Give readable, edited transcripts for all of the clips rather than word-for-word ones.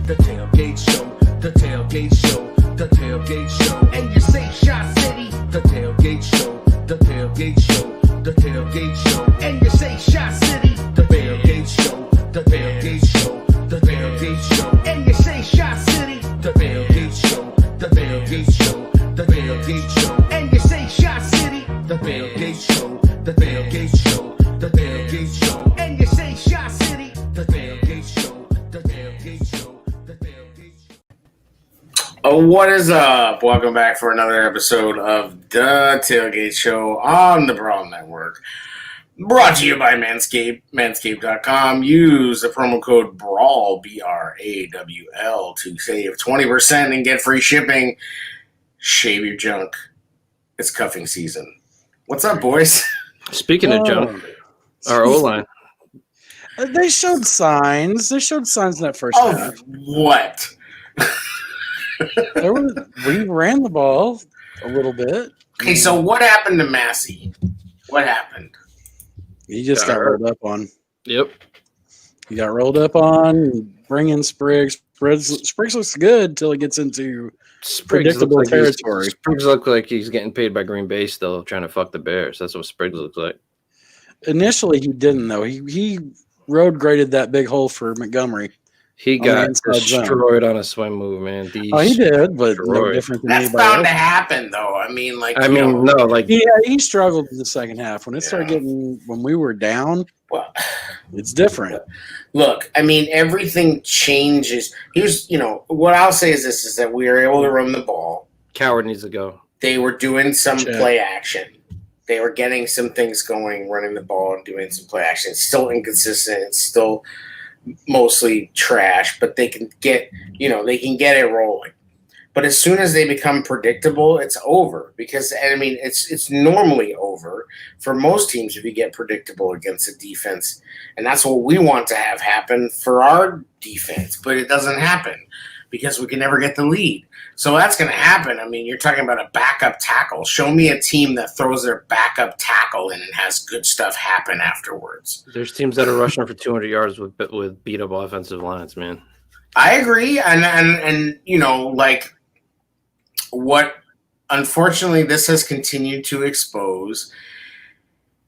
The Tailgate Show, the Tailgate Show, the Tailgate Show. And you say Shot City. The Tailgate Show, the Tailgate Show, the Tailgate Show. And you say Shot City. The Tailgate Show, the Tailgate Show, the Tailgate Show. And you say Shot City. The Tailgate Show, the Tailgate Show, the Tailgate Show. And you say Shot City. The Tailgate Show, the Tailgate Show, the Tailgate Show. And you say Shot City. The Tailgate Show, the Tailgate Show, the Tailgate Show. Oh, what is up? Welcome back for another episode of The Tailgate Show on the Brawl Network. Brought to you by Manscaped, manscaped.com. Use the promo code BRAWL, B-R-A-W-L, to save 20% and get free shipping. Shave your junk. It's cuffing season. What's up, boys? Speaking of junk, our O-line. They showed signs. They showed signs in that first half. What? We ran the ball a little bit. Okay, so what happened to Massey? What happened? He just got rolled up on. Yep. He got rolled up on. Bring in Spriggs. Spriggs looks good till he gets into predictable territory. Spriggs looks like he's getting paid by Green Bay still, trying to fuck the Bears. That's what Spriggs looks like. Initially, he didn't, though. He road graded that big hole for Montgomery. He got destroyed on a swim move, man. He did, but no different than That's anybody bound else. to happen, though. I mean, he struggled in the second half when it started getting when we were down. Well, it's different. Look, I mean, everything changes. Here's, what I'll say is this: is that we were able to run the ball. Coward needs to go. They were doing some play action. They were getting some things going, running the ball and doing some play action. It's still inconsistent. It's still mostly trash, but they can get it rolling. But as soon as they become predictable, it's over because it's normally over for most teams if you get predictable against a defense, and that's what we want to have happen for our defense. But it doesn't happen because we can never get the lead. So that's going to happen. I mean, you're talking about a backup tackle. Show me a team that throws their backup tackle in and has good stuff happen afterwards. There's teams that are rushing for 200 yards with beat up offensive lines, man. I agree, and what unfortunately this has continued to expose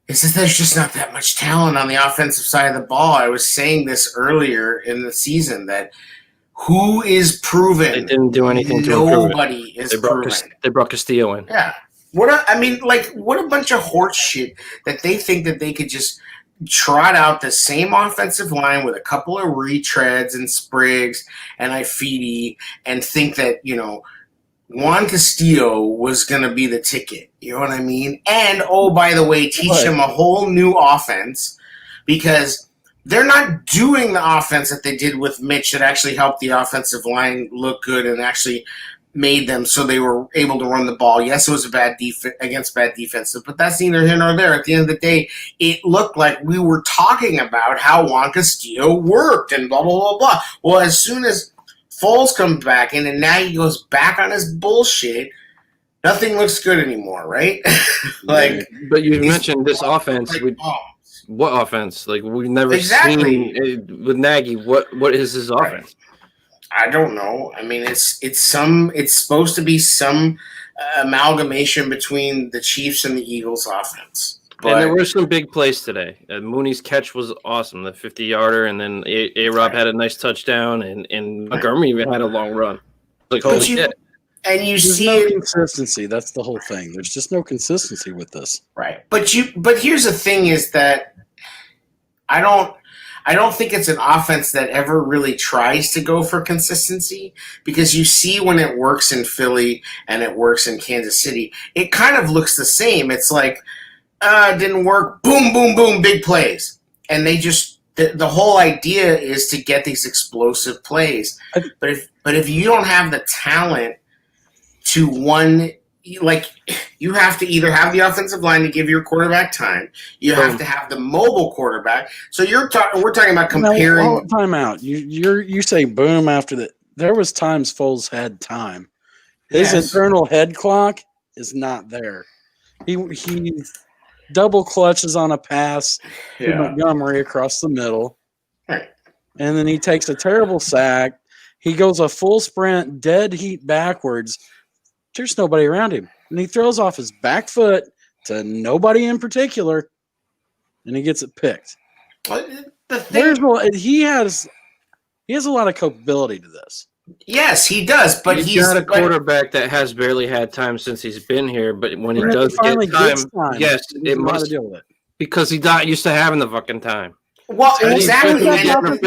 is that there's just not that much talent on the offensive side of the ball. I was saying this earlier in the season that who is proven? They didn't do anything to improve it. Nobody is proven. They brought Castillo in. Yeah. What a bunch of horse shit that they think that they could just trot out the same offensive line with a couple of retreads and Spriggs and Ifedi and think that, Juan Castillo was going to be the ticket. You know what I mean? And, oh, by the way, teach them a whole new offense because they're not doing the offense that they did with Mitch that actually helped the offensive line look good and actually made them so they were able to run the ball. Yes, it was a bad against bad defenses, but that's neither here nor there. At the end of the day, it looked like we were talking about how Juan Castillo worked and blah, blah, blah, blah. Well, as soon as Foles comes back in and now he goes back on his bullshit, nothing looks good anymore, right? But you mentioned this offense. What offense? We've never seen with Nagy. What is his offense? I don't know. I mean, it's supposed to be some amalgamation between the Chiefs and the Eagles offense. But, and there were some big plays today. Mooney's catch was awesome, the 50-yarder, and then A-Rob had a nice touchdown, and Montgomery even had a long run. Holy shit. And There's no consistency. That's the whole thing. There's just no consistency with this. Right. But here's the thing is that I don't think it's an offense that ever really tries to go for consistency because you see when it works in Philly and it works in Kansas City, it kind of looks the same. It's like, it didn't work. Boom, boom, boom, big plays. And they just the whole idea is to get these explosive plays. But if you don't have the talent to you have to either have the offensive line to give your quarterback time. You have to have the mobile quarterback. So we're talking about comparing. No, time out. You say boom after that. There was times Foles had time. His internal head clock is not there. He double clutches on a pass to Montgomery across the middle. Right. and then he takes a terrible sack. He goes a full sprint, dead heat backwards. There's nobody around him. And he throws off his back foot to nobody in particular, and he gets it picked. But the thing, He has a lot of capability to this. yes, he does, but he's got a quarterback that has barely had time since he's been here. But when he does get time, yes, it must deal with it. because he's not used to having the fucking time. Well, exactly. Is that And-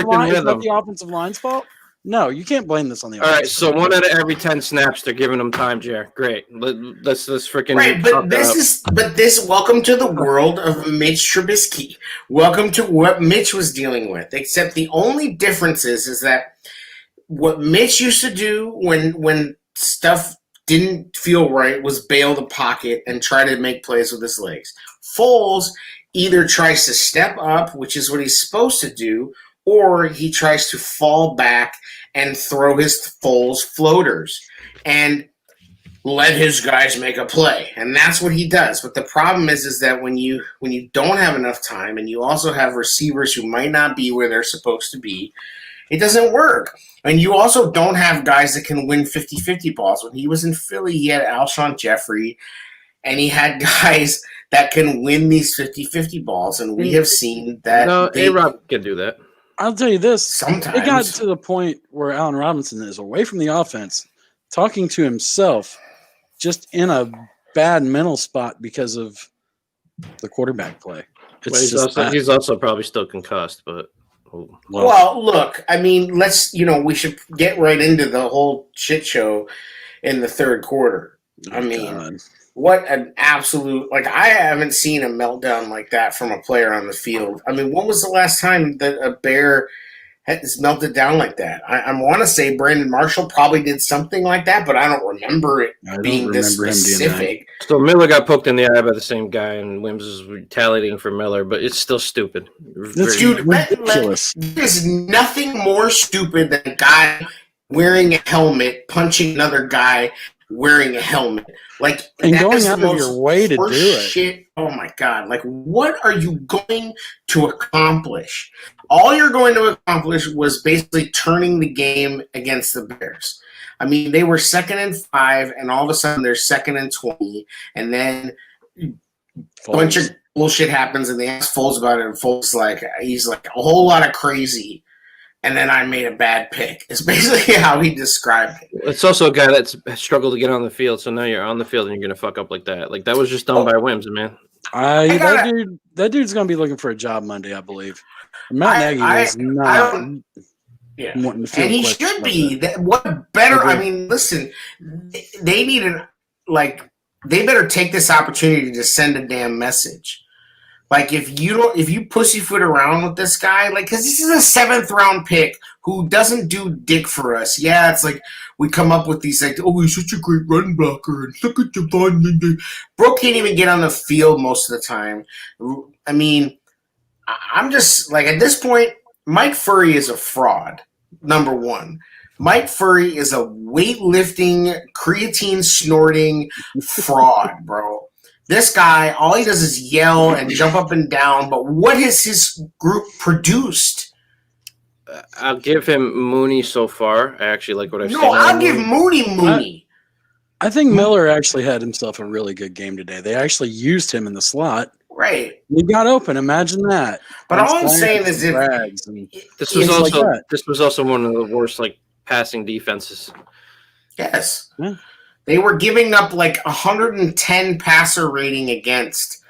the offensive line's fault? No, you can't blame this on the All right, offensive so line. 1 out of every 10 snaps they're giving him time, Jer. Great. Let's freaking Right, but welcome to the world of Mitch Trubisky. Welcome to what Mitch was dealing with. Except the only difference is that what Mitch used to do when stuff didn't feel right was bail the pocket and try to make plays with his legs. Foles either tries to step up, which is what he's supposed to do, or he tries to fall back and throw his Foles floaters and let his guys make a play. And that's what he does. But the problem is that when you don't have enough time and you also have receivers who might not be where they're supposed to be, it doesn't work. And you also don't have guys that can win 50-50 balls. When he was in Philly, he had Alshon Jeffrey, and he had guys that can win these 50-50 balls. And we have seen that. No, A-Rob can do that. I'll tell you this. Sometimes. It got to the point where Allen Robinson is away from the offense, talking to himself, just in a bad mental spot because of the quarterback play. He's also probably still concussed, but well, look, I mean, we should get right into the whole shit show in the third quarter. I mean, what an absolute, I haven't seen a meltdown like that from a player on the field. I mean, when was the last time that a Bear has melted down like that? I want to say Brandon Marshall probably did something like that, but I don't remember it being this specific. So Miller got poked in the eye by the same guy, and Wims is retaliating for Miller, but it's still stupid. Dude, ridiculous. There's nothing more stupid than a guy wearing a helmet punching another guy wearing a helmet. And going out of your way to do it. Shit. Oh my God. What are you going to accomplish? All you're going to accomplish was basically turning the game against the Bears. I mean, they were 2nd and 5, and all of a sudden they're 2nd and 20, and then a bunch of bullshit happens, and they ask Foles about it, and Foles he's like a whole lot of crazy. And then I made a bad pick. It's basically how he described it. It's also a guy that's struggled to get on the field, so now you're on the field and you're going to fuck up like that. That was just done by Wims, man. That dude's going to be looking for a job Monday, I believe. Matt Nagy is not. And he should be. What better? I mean, listen, they needed they better take this opportunity to send a damn message. If you pussyfoot around with this guy, because this is a 7th round pick who doesn't do dick for us. Yeah, it's we come up with these he's such a great run blocker and look at Javon. Bro can't even get on the field most of the time. I mean, I'm just at this point, Mike Furry is a fraud. Number one. Mike Furry is a weightlifting, creatine snorting fraud, bro. This guy, all he does is yell and jump up and down, but what has his group produced? I'll give him Mooney so far. I actually like what I've seen. No, I'll give Mooney. I think Miller actually had himself a really good game today. They actually used him in the slot. Right. He got open. Imagine that. But all I'm saying is this was also one of the worst passing defenses. Yes. Yeah. They were giving up 110 passer rating against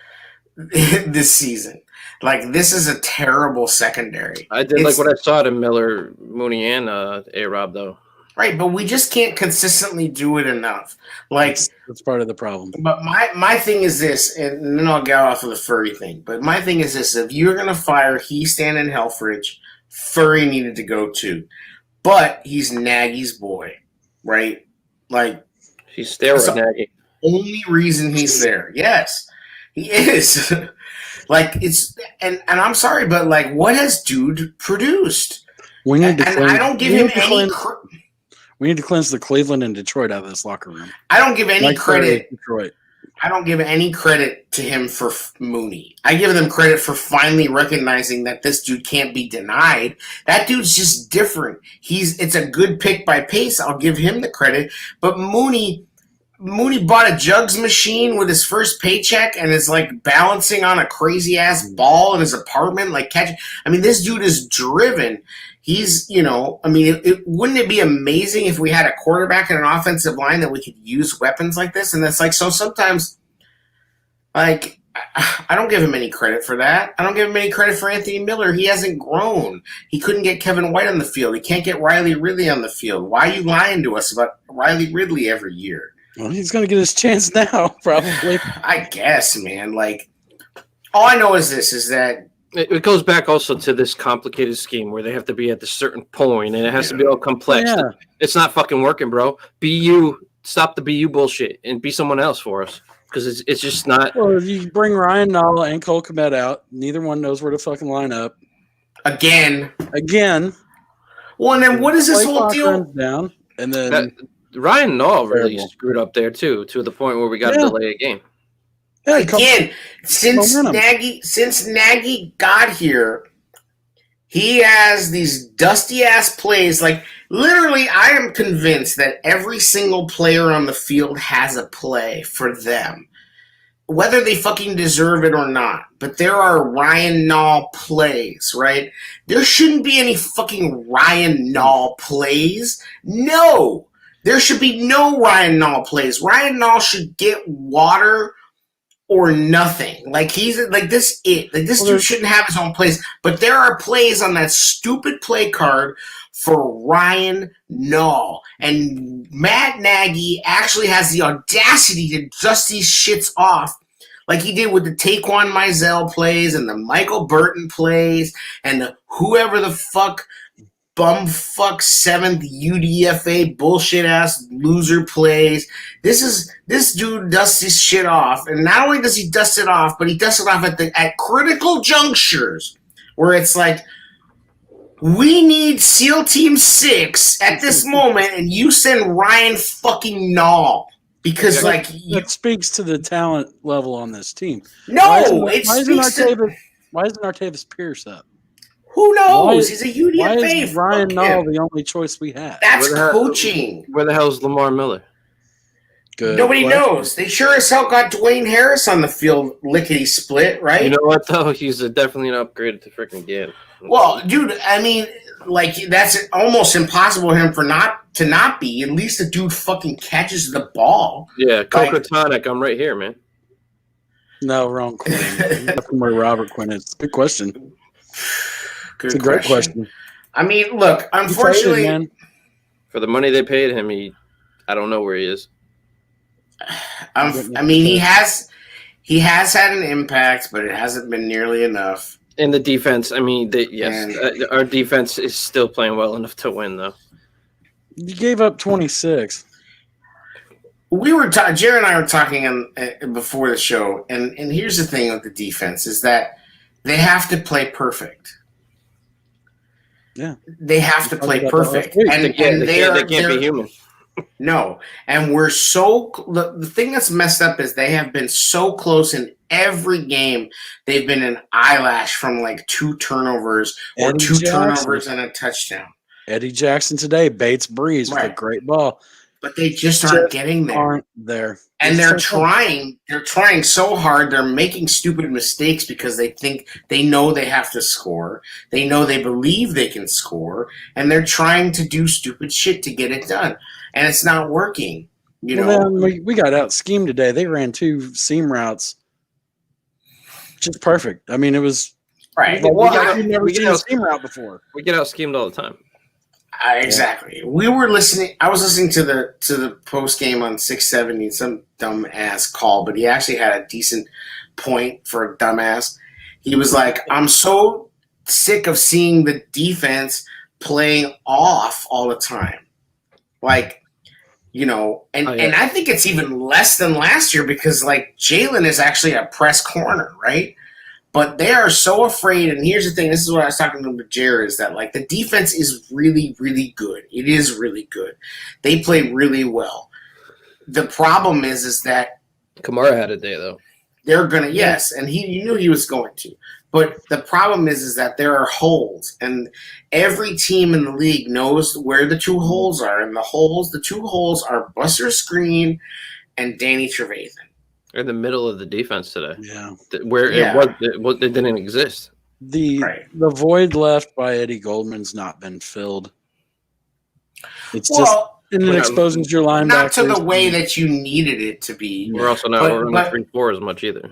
this season. This is a terrible secondary. I did like what I saw to Miller, Mooney, and A-Rob, though. Right, but we just can't consistently do it enough. That's part of the problem. But my thing is this, and then I'll get off of the Furry thing. But my thing is this: if you're gonna fire Heastan and Helfrich, Furry needed to go too. But he's Nagy's boy, right? He's steroid Nagy. Only reason he's there. Yes, he is. And I'm sorry, but what has dude produced? We need to. I don't give him any. We need to cleanse the Cleveland and Detroit out of this locker room. I don't give any credit. Detroit. I don't give any credit to him for Mooney. I give them credit for finally recognizing that this dude can't be denied. That dude's just different. It's a good pick by Pace. I'll give him the credit. But Mooney bought a jugs machine with his first paycheck and is like balancing on a crazy ass ball in his apartment, like catching. I mean, this dude is driven. He's, wouldn't it be amazing if we had a quarterback and an offensive line that we could use weapons like this? And that's like, so sometimes, like, I don't give him any credit for that. I don't give him any credit for Anthony Miller. He hasn't grown. He couldn't get Kevin White on the field. He can't get Riley Ridley on the field. Why are you lying to us about Riley Ridley every year? Well, he's going to get his chance now, probably. I guess, man. Like, all I know is this, is that it goes back also to this complicated scheme where they have to be at a certain point and it has to be all complex. Yeah. It's not fucking working, bro. Be you. Stop the BU bullshit and be someone else for us. Because it's just not. Well, you bring Ryan Nall and Cole Kmet out. Neither one knows where to fucking line up. Again. Well, and then what is this Play whole clock deal? runs down, and then Ryan Nall really Terrible. screwed up there too, to the point where we got to delay a game. yeah, Again, since momentum. Nagy got here, he has these dusty ass plays. Like, literally, I am convinced that every single player on the field has a play for them, whether they fucking deserve it or not. But there are Ryan Nall plays, right? There shouldn't be any fucking Ryan Nall plays. No, there should be no Ryan Nall plays. Ryan Nall should get water or nothing. Like, he's like this. This dude shouldn't have his own plays. But there are plays on that stupid play card for Ryan Nall, and Matt Nagy actually has the audacity to dust these shits off, like he did with the Taquan Mizell plays and the Michael Burton plays and the whoever the fuck bumfuck 7th UDFA bullshit ass loser plays. This dude dusts his shit off, and not only does he dust it off, but he dusts it off at critical junctures where it's like, we need SEAL Team 6 at this moment, and you send Ryan fucking Nall. Because, that speaks to the talent level on this team. No, why isn't Artavis Pierce up? Who knows? He's a UDFA. Why is Ryan Nall the only choice we have? That's coaching. Where the hell's Lamar Miller? Good. Nobody knows. They sure as hell got Dwayne Harris on the field lickety split, right? You know what, though? He's definitely an upgrade to freaking game. Well, dude, I mean, like, that's almost impossible for him to not be. At least the dude fucking catches the ball. Yeah, Coca Tonic, I'm right here, man. No, wrong Quinn. From where Robert Quinn is. Good question. Good It's a great question. I mean, look, unfortunately, man. For the money they paid him, I don't know where he is. I mean, he has had an impact, but it hasn't been nearly enough. And the defense, I mean, our defense is still playing well enough to win, though. You gave up 26. We were Jared and I were talking before the show, and here's the thing with the defense is that they have to play perfect. Yeah, they have to play perfect, and they can't be human. No, and we're the thing that's messed up is they have been so close in every game. They've been an eyelash from like 2 turnovers or Eddie 2 Jackson. turnovers and a touchdown. Eddie Jackson today, Bates Breeze with a great ball. But they just aren't getting there. Aren't there. And they're trying so hard. They're making stupid mistakes because they know they have to score. They know they believe they can score, and they're trying to do stupid shit to get it done. And it's not working. We got out schemed today. They ran 2 seam routes. Just perfect. I mean, it was right. We've never seen a seam route before. We get out schemed all the time. Exactly. We were listening. I was listening to the post game on 670, some dumb ass call, but he actually had a decent point for a dumbass. He was like, "I'm so sick of seeing the defense playing off all the time." Like, and I think it's even less than last year because like Jalen is actually a press corner, right? But they are so afraid, and here's the thing, this is what I was talking to Jared, is that like the defense is really, really good. It is really good. They play really well. The problem is that Kamara had a day though. They're gonna and you knew he was going to. But the problem is that there are holes, and every team in the league knows where the two holes are. And the two holes are Buster Screen and Danny Trevathan. In the middle of the defense today. Yeah. Where it didn't exist. The void left by Eddie Goldman's not been filled. It's just and it exposes your linebackers. Not to the way that you needed it to be. We're also not running 3-4 as much either.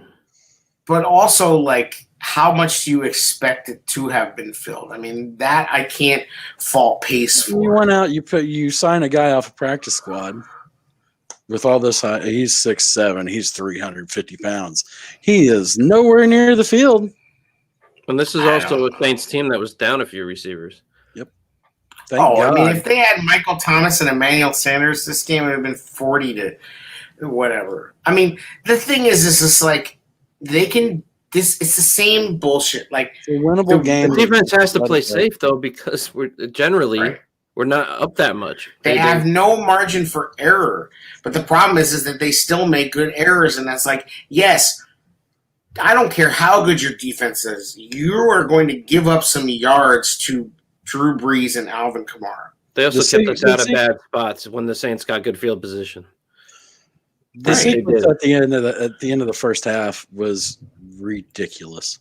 But also, like, how much do you expect it to have been filled? I mean, that I can't fault Pace for. You went out, you sign a guy off a practice squad with all this. He's 6'7", he's 350 pounds. He is nowhere near the field. And this is also a Saints team that was down a few receivers. Yep. Thank God. I mean, if they had Michael Thomas and Emmanuel Sanders, this game would have been 40 to whatever. I mean, the thing is just like they can. It's the same bullshit. Like it's a winnable game. The defense has to play safe though because we're not up that much. They have no margin for error. But the problem is that they still make good errors, and that's like, yes, I don't care how good your defense is, you are going to give up some yards to Drew Brees and Alvin Kamara. They also kept us out of bad spots when the Saints got good field position. The sequence at the end of the first half was ridiculous.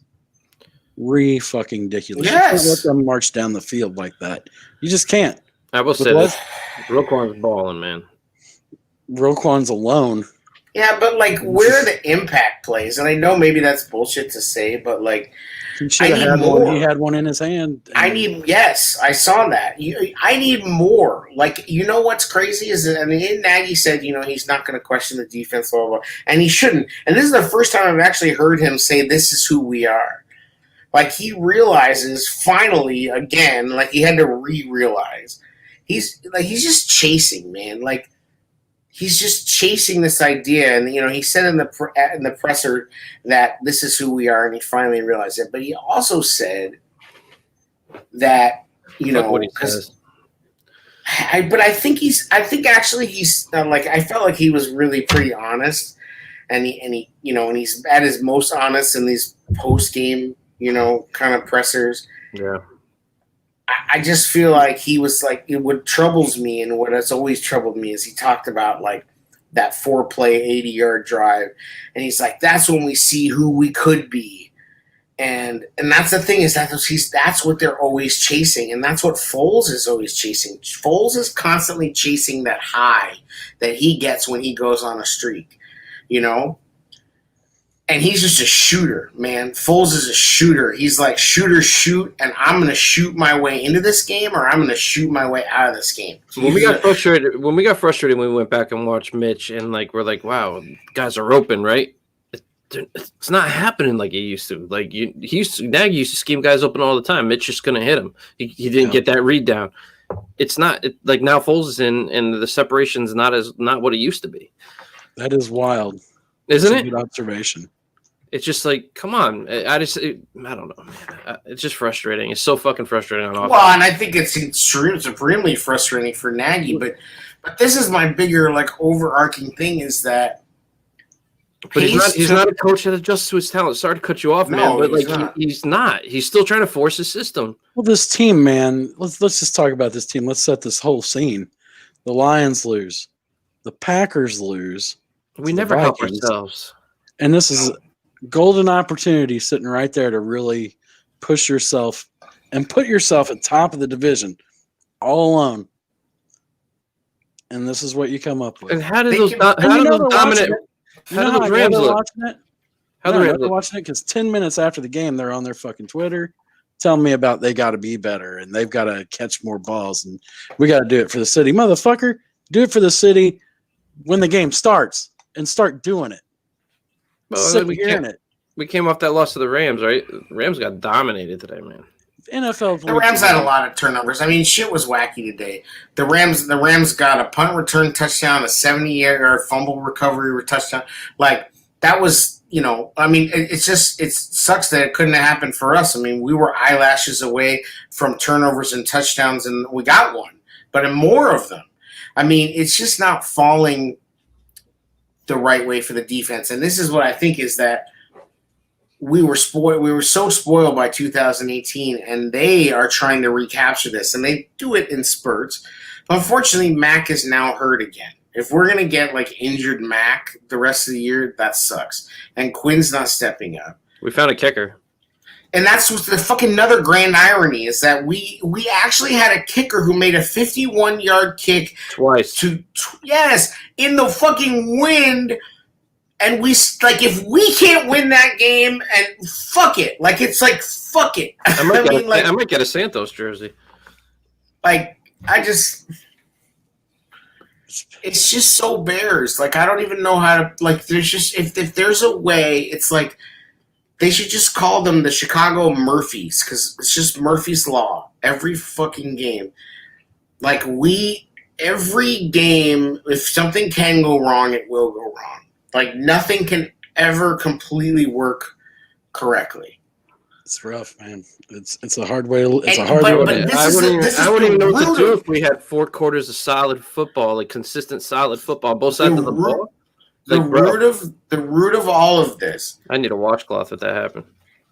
Fucking ridiculous. Yes. You can't let them march down the field like that. You just can't. I will say this. Roquan's balling, man. Roquan's alone. Yeah, but like, where are the impact plays? And I know maybe that's bullshit to say, but like, he should have had one. He had one in his hand. Yes, I saw that. I need more. Like, you know what's crazy is that, I mean, Nagy said, he's not going to question the defense, blah, blah, blah, and he shouldn't. And this is the first time I've actually heard him say, this is who we are. Like, he realizes finally, again, like he had to re-realize. He's just chasing, man. Like, he's just chasing this idea, and he said in the presser that this is who we are, and he finally realized it. But he also said that what he says. But I think he's like, I felt like he was really pretty honest, and he's at his most honest in these post game kind of pressers. Yeah. I just feel like he was like, what troubles me and what has always troubled me is he talked about like that 4-play 80-yard drive, and he's like, that's when we see who we could be, and that's the thing is that's what they're always chasing, and that's what Foles is always chasing. Foles is constantly chasing that high that he gets when he goes on a streak, And he's just a shooter, man. Foles is a shooter. He's like, shoot, and I'm going to shoot my way into this game, or I'm going to shoot my way out of this game. When we got frustrated, we went back and watched Mitch, and like we're like, wow, guys are open, right? It's not happening like it used to. Like Nagy used to scheme guys open all the time. Mitch just going to hit him. He didn't get that read down. It's not like now Foles is in, and the separation's not what it used to be. That is wild. Isn't it? Good observation. It's just like, come on. I don't know, man. It's just frustrating. It's so fucking frustrating on offense. Well, and I think it's supremely frustrating for Nagy, but this is my bigger, like, overarching thing is that. But he's not a coach that adjusts to his talent. Sorry to cut you off, man, but he's not. He's still trying to force his system. Well, this team, man. Let's just talk about this team. Let's set this whole scene. The Lions lose. The Packers lose. We never help ourselves. And this is a golden opportunity sitting right there to really push yourself and put yourself at top of the division all alone. And this is what you come up with. And how did those dominant? How did the Rams look? How they're watching it because 10 minutes after the game, they're on their fucking Twitter telling me about they got to be better and they've got to catch more balls and we got to do it for the city. Motherfucker, do it for the city when the game starts and start doing it. Well, we came off that loss to the Rams, right? The Rams got dominated today, man. The Rams had a lot of turnovers. I mean, shit was wacky today. The Rams got a punt return touchdown, a 70-yard fumble recovery touchdown. Like, that was, I mean, it sucks that it couldn't have happened for us. I mean, we were eyelashes away from turnovers and touchdowns, and we got one, but more of them. I mean, it's just not falling the right way for the defense. And this is what I think is that we were spoiled. We were so spoiled by 2018, and they are trying to recapture this, and they do it in spurts. Unfortunately, Mac is now hurt again. If we're gonna get like injured Mac the rest of the year, that sucks. And Quinn's not stepping up. We found a kicker. And that's what's the fucking another grand irony is that we actually had a kicker who made a 51-yard kick Twice. yes, in the fucking wind. And we like if we can't win that game, and fuck it, like it's like fuck it. I might get a Santos jersey. Like it's just so Bears. Like I don't even know how to like. There's just if there's a way, it's like they should just call them the Chicago Murphys because it's just Murphy's Law every fucking game. Like every game, if something can go wrong, it will go wrong. Like nothing can ever completely work correctly. It's rough, man. It's a hard way. It's a hard way. I wouldn't even know what to do if we had 4 quarters of solid football, like consistent solid football, both sides of the ball. The root of all of this. I need a washcloth if that happened.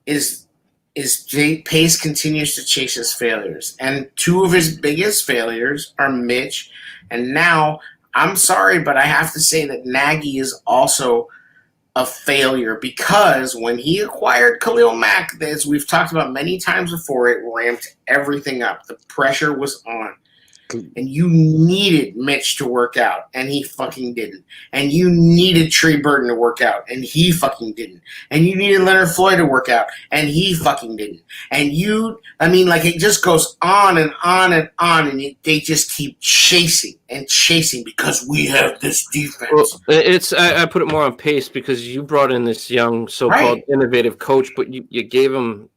Is Pace continues to chase his failures, and 2 of his biggest failures are Mitch, and now I'm sorry, but I have to say that Nagy is also a failure because when he acquired Khalil Mack, as we've talked about many times before, it ramped everything up. The pressure was on. And you needed Mitch to work out, and he fucking didn't. And you needed Trey Burton to work out, and he fucking didn't. And you needed Leonard Floyd to work out, and he fucking didn't. And it just goes on and on and on, and they just keep chasing and chasing because we have this defense. Well, I put it more on Pace because you brought in this young so-called innovative coach, but you gave him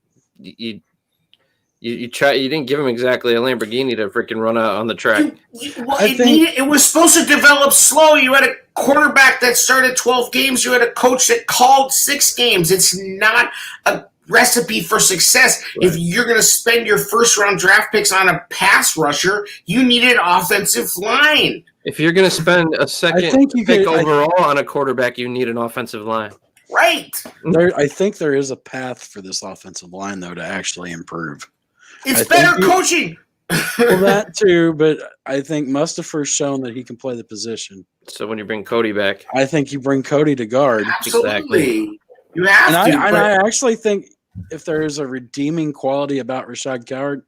You didn't give him exactly a Lamborghini to freaking run out on the track. It was supposed to develop slow. You had a quarterback that started 12 games. You had a coach that called 6 games. It's not a recipe for success. Right. If you're going to spend your first-round draft picks on a pass rusher, you need an offensive line. If you're going to spend a second pick overall on a quarterback, you need an offensive line. Right. I think there is a path for this offensive line, though, to actually improve. It's better coaching. Well, that too, but I think Mustafa's shown that he can play the position. So when you bring Cody back, I think you bring Cody to guard. Absolutely, exactly. You have to. And I actually think if there is a redeeming quality about Rashad Coward,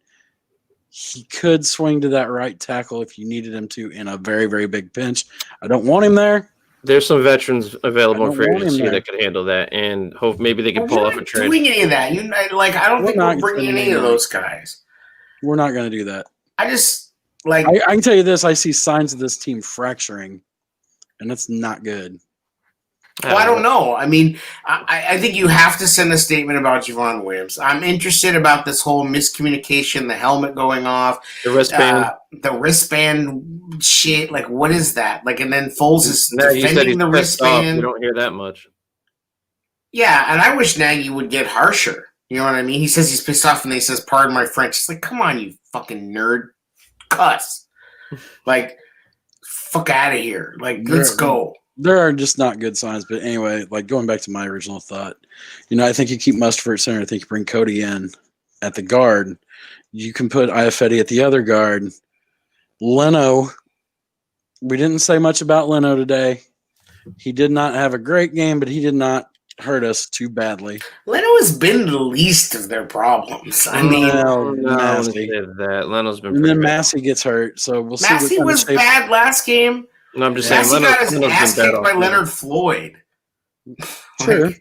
he could swing to that right tackle if you needed him to in a very, very big pinch. I don't want him there. There's some veterans available in free agency that could handle that, and hope maybe they can pull off a trade. Doing any of that? I don't think we're bringing any of those guys. We're not going to do that. I just I can tell you this: I see signs of this team fracturing, and it's not good. Well, I don't know. I mean, I think you have to send a statement about Javon Williams. I'm interested about this whole miscommunication, the helmet going off, the wristband shit. Like, what is that? Like, and then Foles is defending the wristband. You don't hear that much. Yeah, and I wish Nagy would get harsher. You know what I mean? He says he's pissed off, and then he says, "Pardon my French." It's like, come on, you fucking nerd, cuss. Like, fuck out of here. Like, let's go. There are just not good signs. But anyway, like going back to my original thought, I think you keep Mustapha at center. I think you bring Cody in at the guard. You can put Iafetti at the other guard. Leno, we didn't say much about Leno today. He did not have a great game, but he did not hurt us too badly. Leno has been the least of their problems. I mean, Massey. Leno's been. And then Massey gets hurt, so we'll see. Massey was bad last game. No, I'm just Massey saying. got his ass kicked by Leonard Floyd. True.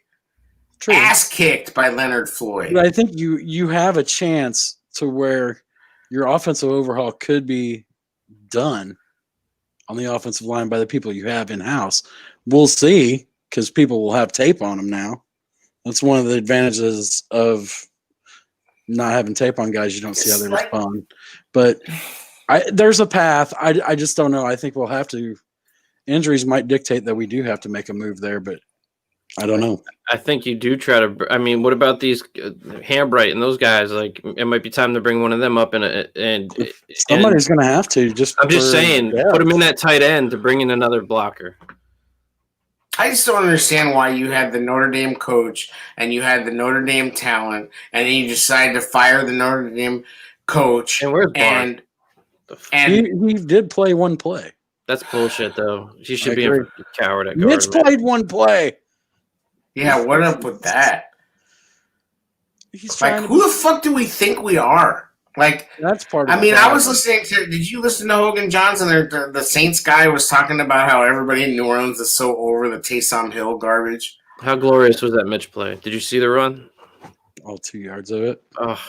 Ass kicked by Leonard Floyd. But I think you have a chance to where your offensive overhaul could be done on the offensive line by the people you have in-house. We'll see, because people will have tape on them now. That's one of the advantages of not having tape on guys. You don't see how they respond. But there's a path. I just don't know. I think we'll have to. Injuries might dictate that we do have to make a move there, but I don't know. I think you do try to. I mean, what about these Hambright and those guys? Like, it might be time to bring one of them up, and somebody's going to have to. I'm just saying, put them in that tight end to bring in another blocker. I just don't understand why you had the Notre Dame coach and you had the Notre Dame talent, and then you decided to fire the Notre Dame coach. And where's Barnes? And He did play one play. That's bullshit, though. He should I be a agree. coward at guard. Mitch man. played one play. yeah, what up with that? He's Like, trying to. who the fuck do we think we are? Like, That's part of I the mean, I problem. was listening to. Did you listen to Hogan Johnson? The Saints guy was talking about how everybody in New Orleans is so over the Taysom Hill garbage. How glorious was that Mitch play? Did you see the run? all 2 yards of it. Oh,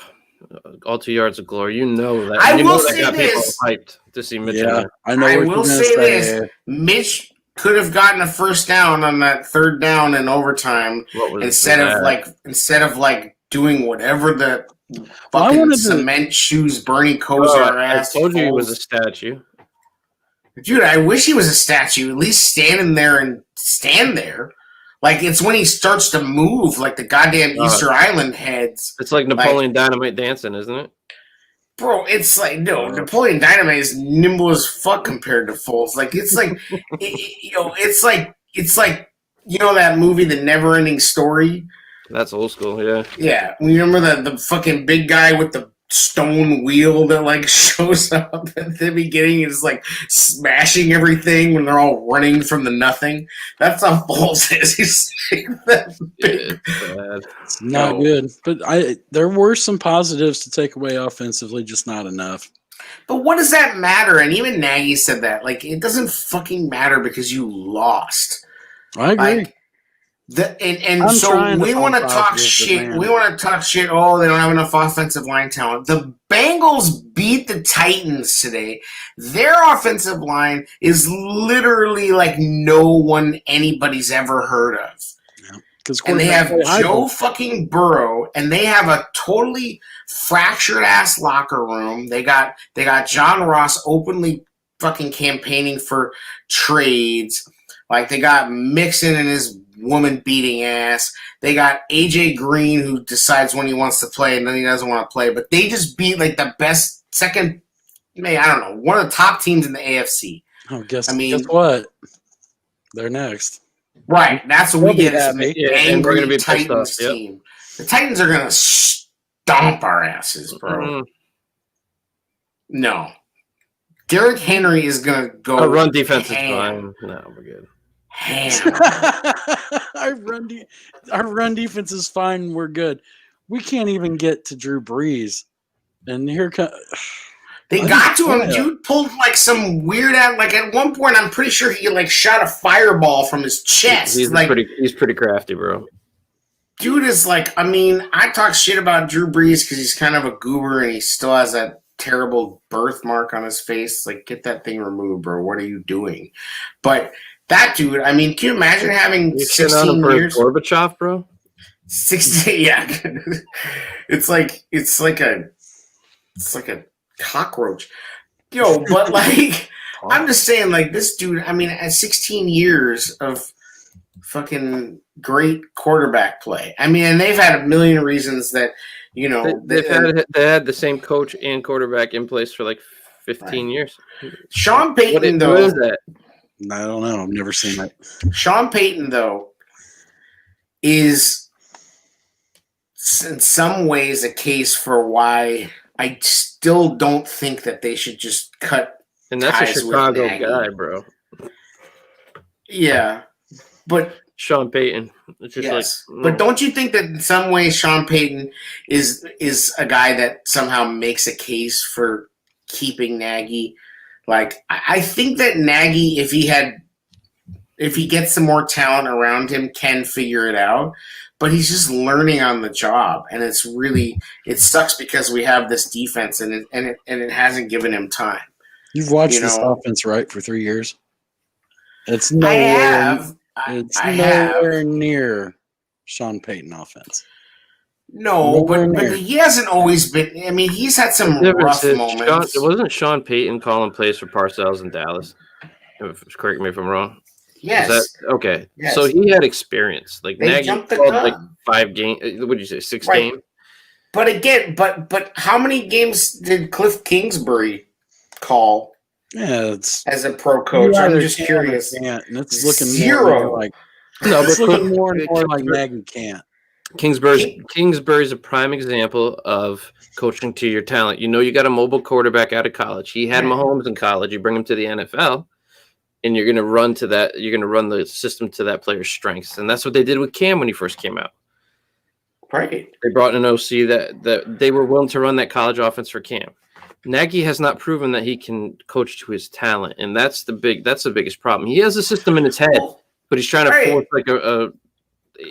all 2 yards of glory. You know that. I you will know that say got people this. hyped to see Mitch. in Yeah, there. I know. I what you're will gonna say this: Mitch could have gotten a first down on that third down in overtime What was instead of doing whatever the I fucking wanted to- cement shoes Bernie Kosar I ass. told you he was a fools. statue. Dude, I wish he was a statue. At least standing there and stand there. Like, it's when he starts to move, like the goddamn Easter Island heads. It's like Napoleon Dynamite dancing, isn't it? Bro, it's like, no, Napoleon Dynamite is nimble as fuck compared to Foles. Like, it's like, it's like, you know that movie, The Never Ending Story? That's old school, yeah. Yeah. You remember the fucking big guy with the stone wheel that, like, shows up at the beginning and is, like, smashing everything when they're all running from the nothing? That's how Foles is. He's like that big. It's bad. It's not No. good, but there were some positives to take away offensively, just not enough. But what does that matter? And even Nagy said that. Like, it doesn't fucking matter because you lost. I agree. Like, and I'm so trying to we find want to talk positives, shit. man. We want to talk shit. Oh, they don't have enough offensive line talent. The Bengals beat the Titans today. Their offensive line is literally like no one anybody's ever heard of. Because And they have Joe fucking Burrow, and they have a totally fractured ass locker room. They got John Ross openly fucking campaigning for trades. Like, they got Mixon and his woman beating ass. They got AJ Green, who decides when he wants to play and then he doesn't want to play. But they just beat like the best second, I don't know, one of the top teams in the AFC. Oh, guess what? They're next. Right, that's what we They'll be get as an happy. Yeah, and we're angry gonna be pissed Titans off, yep. team. The Titans are gonna stomp our asses, bro. Mm. No, Derrick Henry is gonna go. Our run defense is ham. fine. No, we're good. Ham. our run defense is fine. We're good. We can't even get to Drew Brees, and here comes. They got to him. Dude pulled like some weird out. Like, at one point, I'm pretty sure he like shot a fireball from his chest. He's Like, pretty crafty, bro. dude is like. I mean, I talk shit about Drew Brees because he's kind of a goober and he still has that terrible birthmark on his face. Like, get that thing removed, bro. What are you doing? But that dude, I mean, can you imagine having You shit on 16 him for years? Gorbachev, bro. 16, yeah. it's like a cockroach. Yo, but like, I'm just saying, like, this dude, I mean, at 16 years of fucking great quarterback play. I mean, and they've had a million reasons that, you know, They had the same coach and quarterback in place for like 15 years. Sean Payton, What is that? I don't know. I've never seen it. Sean Payton, though, is in some ways a case for why I still don't think that they should just cut. And that's a ties with Chicago Nagy. guy, bro. Yeah, but Sean Payton. It's just yes, like, but don't you think that in some ways Sean Payton is a guy that somehow makes a case for keeping Nagy? Like, I think that Nagy, if he gets some more talent around him, can figure it out. But he's just learning on the job, and it sucks because we have this defense, and it hasn't given him time. You've watched You this know. offense, right, for 3 years? It's I nowhere. have. It's I have. nowhere near Sean Payton offense. No, Nowhere but near. he hasn't always been. I mean, he's had some the difference rough is moments. it wasn't Sean Payton calling plays for Parcells in Dallas. Correct me if I'm wrong. Yes. Is that okay? Yes. So he had experience. Like They Nagy jumped the called gun. like 5 games. What did you say? 6 Right. games? But again, but how many games did Cliff Kingsbury call Yeah, it's as a pro coach? you I'm either just can or curious. can't, and it's looking more Zero. like No, It's but looking more and more like Nagy can't. Kingsbury's a prime example of coaching to your talent. You know, you got a mobile quarterback out of college. He had Mahomes in college. You bring him to the NFL, and you're going to run to that. You're going to run the system to that player's strengths, and that's what they did with Cam when he first came out. Right. They brought an OC that they were willing to run that college offense for Cam. Nagy has not proven that he can coach to his talent, and that's the biggest problem. He has a system in his head, but he's trying to force like a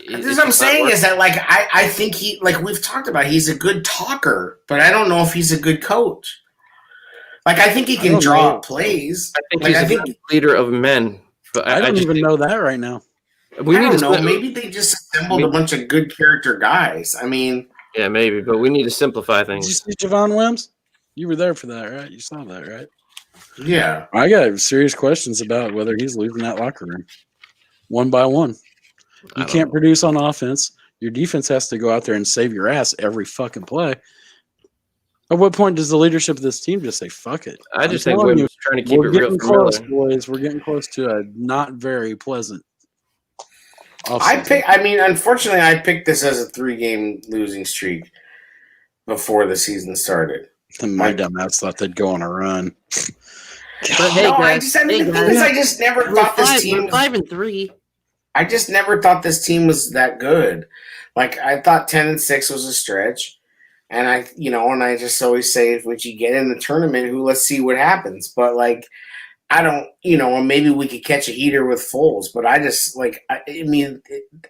This is what I'm saying is that, like, I think he, like we've talked about, he's a good talker, but I don't know if he's a good coach. Like, I think he can draw up plays. I think like, he's a good leader of men. But I don't even know that right now. We need to know. Maybe they just assembled a bunch of good character guys. I mean, yeah, maybe, but we need to simplify Did things. you see Javon Wims? You were there for that, right? You saw that, right? yeah. I got serious questions about whether he's losing that locker room one by one. You can't produce on offense. Your defense has to go out there and save your ass every fucking play. At what point does the leadership of this team just say, fuck it? I just think we're trying to keep We're it real getting for close, Miller. boys. We're getting close to a not very pleasant Unfortunately, I picked this as a 3-game losing streak before the season started. My dumbass thought they'd go on a run. But hey, guys, the thing is, I just never thought this team. 5-3. I just never thought this team was that good. Like, I thought 10-6 was a stretch, and I just always say, if you get in the tournament, let's see what happens. But like, I don't, maybe we could catch a heater with Foles, but I just I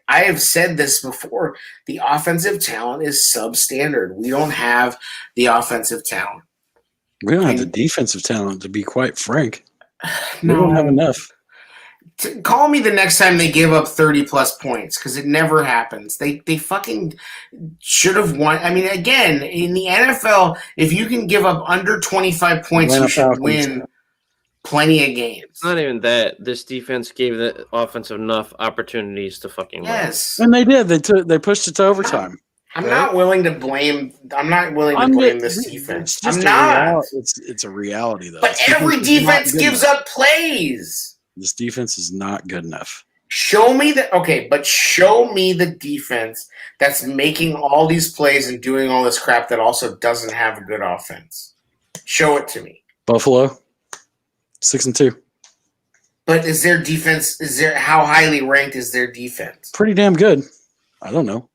have said this before. The offensive talent is substandard. We don't have the offensive talent. We don't have the defensive talent, to be quite frank. We don't have enough. Call me the next time they give up 30-plus points, because it never happens. They fucking should have won. I mean, again, in the NFL, if you can give up under 25 points, you should win plenty of games. It's not even that. This defense gave the offense enough opportunities to fucking win. Yes. And they did. They pushed it to overtime. I'm not willing to blame this defense. I'm not. It's a reality, though. But every defense gives up plays. This defense is not good enough. Show me the defense that's making all these plays and doing all this crap that also doesn't have a good offense. Show it to me. Buffalo, 6-2. But is their defense? How highly ranked is their defense? Pretty damn good. I don't know.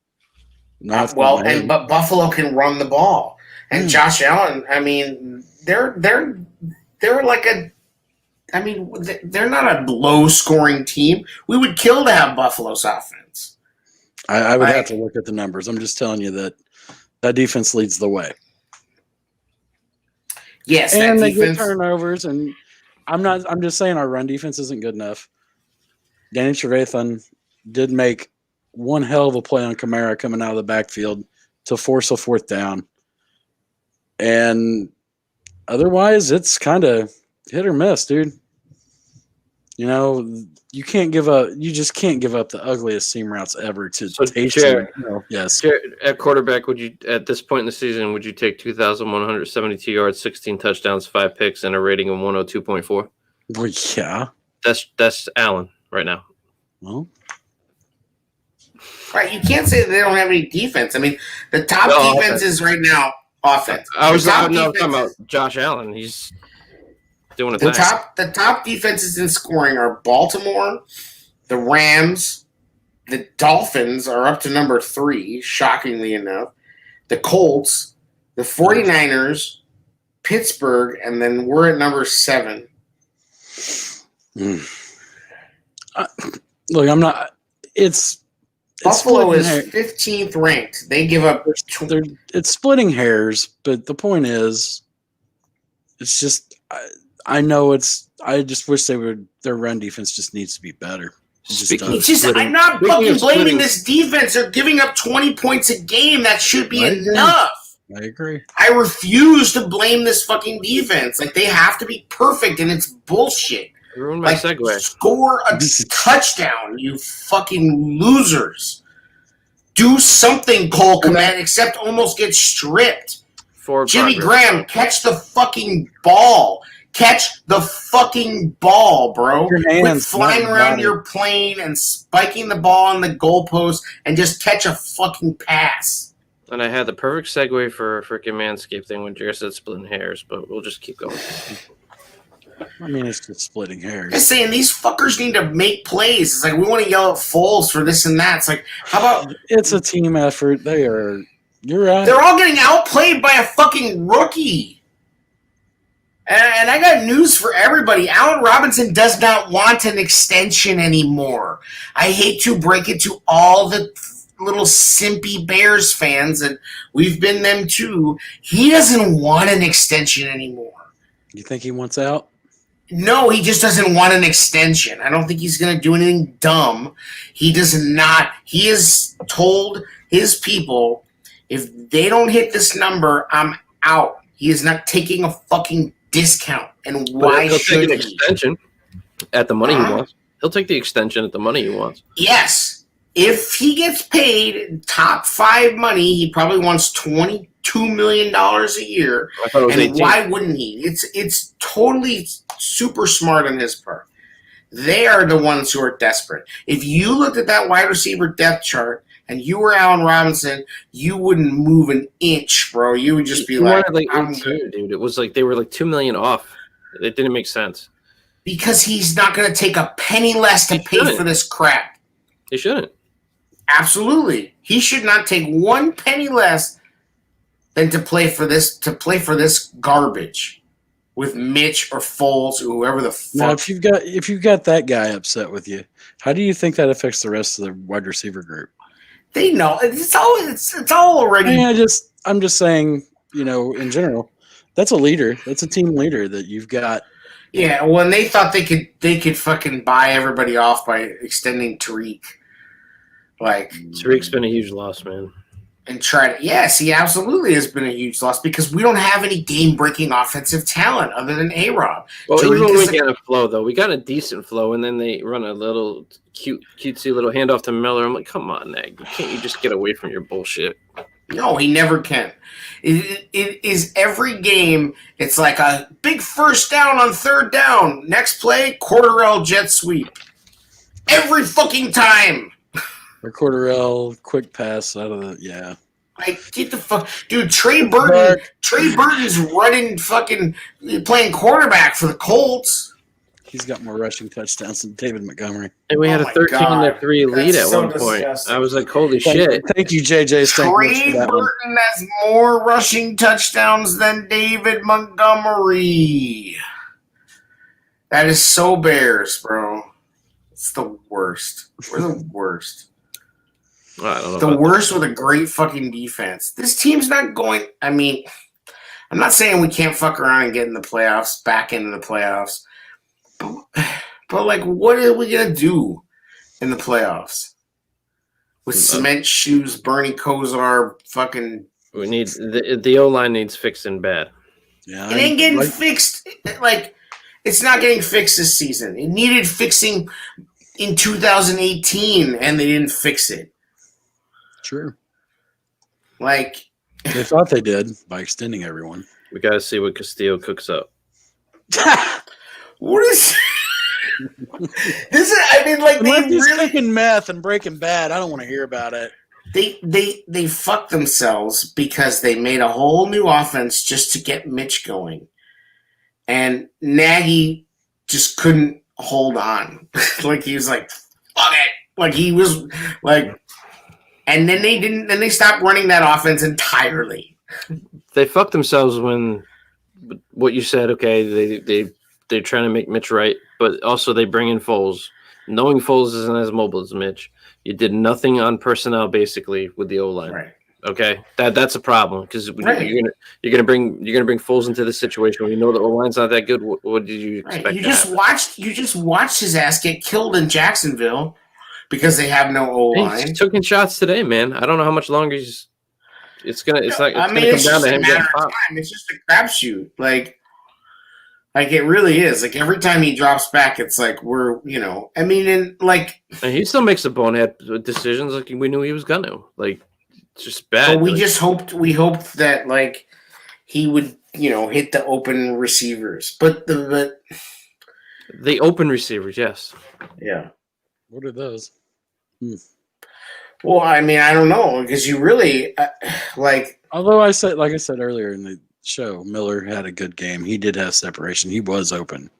But Buffalo can run the ball, and Josh Allen. I mean, they're like a. I mean, they're not a low-scoring team. We would kill to have Buffalo's offense. I would have to look at the numbers. I'm just telling you that defense leads the way. Yes, and that they defense. get turnovers, and I'm just saying our run defense isn't good enough. Danny Trevathan did make one hell of a play on Kamara coming out of the backfield to force a 4th down. And otherwise, it's kind of hit or miss, dude. You just can't give up the ugliest seam routes ever to Jared, yes. Jared, at quarterback, at this point in the season, would you take 2,172 yards, 16 touchdowns, 5 picks, and a rating of 102.4? Well, yeah. That's Allen right now. Well, Right, you can't say that they don't have any defense. I mean, the top defense is right now offense. I was talking about Josh Allen. He's doing it. The top defenses in scoring are Baltimore, the Rams, the Dolphins are up to number 3, shockingly enough, the Colts, the 49ers, Pittsburgh, and then we're at number 7. Look, I'm not. It's Buffalo is 15th ranked. They give up. It's splitting hairs, but the point is, it's just. I know it's. I just wish their run defense just needs to be better. I'm not fucking blaming this defense. They're giving up 20 points a game. That should be enough. I agree. I refuse to blame this fucking defense. Like, they have to be perfect, and it's bullshit. You ruined my segue. Score a touchdown, you fucking losers. Do something, Cole Kmet, except almost get stripped. Jimmy Graham, catch the fucking ball. Catch the fucking ball, bro. Your Quit hands, flying not your around body. your plane and spiking the ball on the goalpost and just catch a fucking pass. And I had the perfect segue for a freaking Manscaped thing when Jared said splitting hairs, but we'll just keep going. I mean, it's just splitting hairs. Just saying, these fuckers need to make plays. It's like we want to yell at Foles for this and that. It's like, how about It's a team effort. You're right. they're all getting outplayed by a fucking rookie. And I got news for everybody. Allen Robinson does not want an extension anymore. I hate to break it to all the little simpy Bears fans, and we've been them too. He doesn't want an extension anymore. You think he wants out? No, he just doesn't want an extension. I don't think he's going to do anything dumb. He does not. He has told his people, if they don't hit this number, I'm out. He is not taking a fucking discount. And why He'll should take an he? extension at the money he Huh? wants. He'll take the extension at the money he wants. Yes. If he gets paid top 5 money, he probably wants $22 million a year. I thought it was And 18. why wouldn't he? It's totally super smart on his part. They are the ones who are desperate. If you looked at that wide receiver depth chart and you were Allen Robinson, you wouldn't move an inch, bro. You would just be He like, wanted, I'm 18, good. dude. It was like they were like $2 million off. It didn't make sense. Because he's not going to take a penny less to He pay shouldn't. for this crap. They shouldn't. Absolutely. He should not take 1 penny less than to play for this garbage with Mitch or Foles or whoever the Now, fuck. if you've got that guy upset with you, how do you think that affects the rest of the wide receiver group? They know it's all already. I mean, I'm just saying, in general, that's a leader. That's a team leader that you've got. Yeah, when they thought they could fucking buy everybody off by extending Tariq, like, Tariq's been a huge loss, man. and try to. Yes, he absolutely has been a huge loss because we don't have any game-breaking offensive talent other than A-Rob. Well, Tariq even when is we get a flow, though, we got a decent flow, and then they run a little cutesy little handoff to Miller. I'm like, come on, Nag. Can't you just get away from your bullshit? No, he never can. It is every game. It's like a big first down on 3rd down. Next play, Cordarrelle jet sweep. Every fucking time. Or Cordarrelle, quick pass out of Like, get the fuck, dude. Trey Burton's running fucking playing quarterback for the Colts. He's got more rushing touchdowns than David Montgomery. And we had Oh a my 13-3 lead That's at so one point. disgusting. I was like, holy shit. Thank you, JJ Stankovich, Trey for that one. Burton has more rushing touchdowns than David Montgomery. That is so Bears, bro. It's the worst. We're the worst. I don't know. The about worst with a great fucking defense. This team's not going. I mean, I'm not saying we can't fuck around and get in the playoffs, back into the playoffs. But like, what are we going to do in the playoffs? With cement shoes, Bernie Kosar, fucking. We need the O-line needs fixing bad. Yeah, It ain't getting fixed. Like, it's not getting fixed this season. It needed fixing in 2018, and they didn't fix it. Sure. Like, They thought they did by extending everyone. We got to see what Castillo cooks up. what is this? Is I mean, like, Unless they he's really cooking meth and Breaking Bad, I don't want to hear about it. they fucked themselves because they made a whole new offense just to get Mitch going, and Nagy just couldn't hold on. Like, he was like, "Fuck it!" Like, he was like, and then they didn't. Then they stopped running that offense entirely. They fucked themselves when what you said. Okay, they're trying to make Mitch right, but also they bring in Foles, knowing Foles isn't as mobile as Mitch. You did nothing on personnel basically with the O-line. Right. Okay, that's a problem because Right. you're gonna bring Foles into this situation when you know the O-line's not that good. What did you expect? Right. You to happen? just watched his ass get killed in Jacksonville because they have no O line. He's taking shots today, man. I don't know how much longer it's gonna come down It's to just a him matter getting of popped. time. It's just a crapshoot. Like it really is. Like, every time he drops back, it's like I mean, and like, And he still makes the bonehead decisions like we knew he was gonna. Like, it's just bad. but we Like, hoped that like he would hit the open receivers. But The open receivers, yes. yeah. What are those? Well, I mean, I don't know because you really like. Although like I said earlier in the show, Miller had a good game. He did have separation. He was open.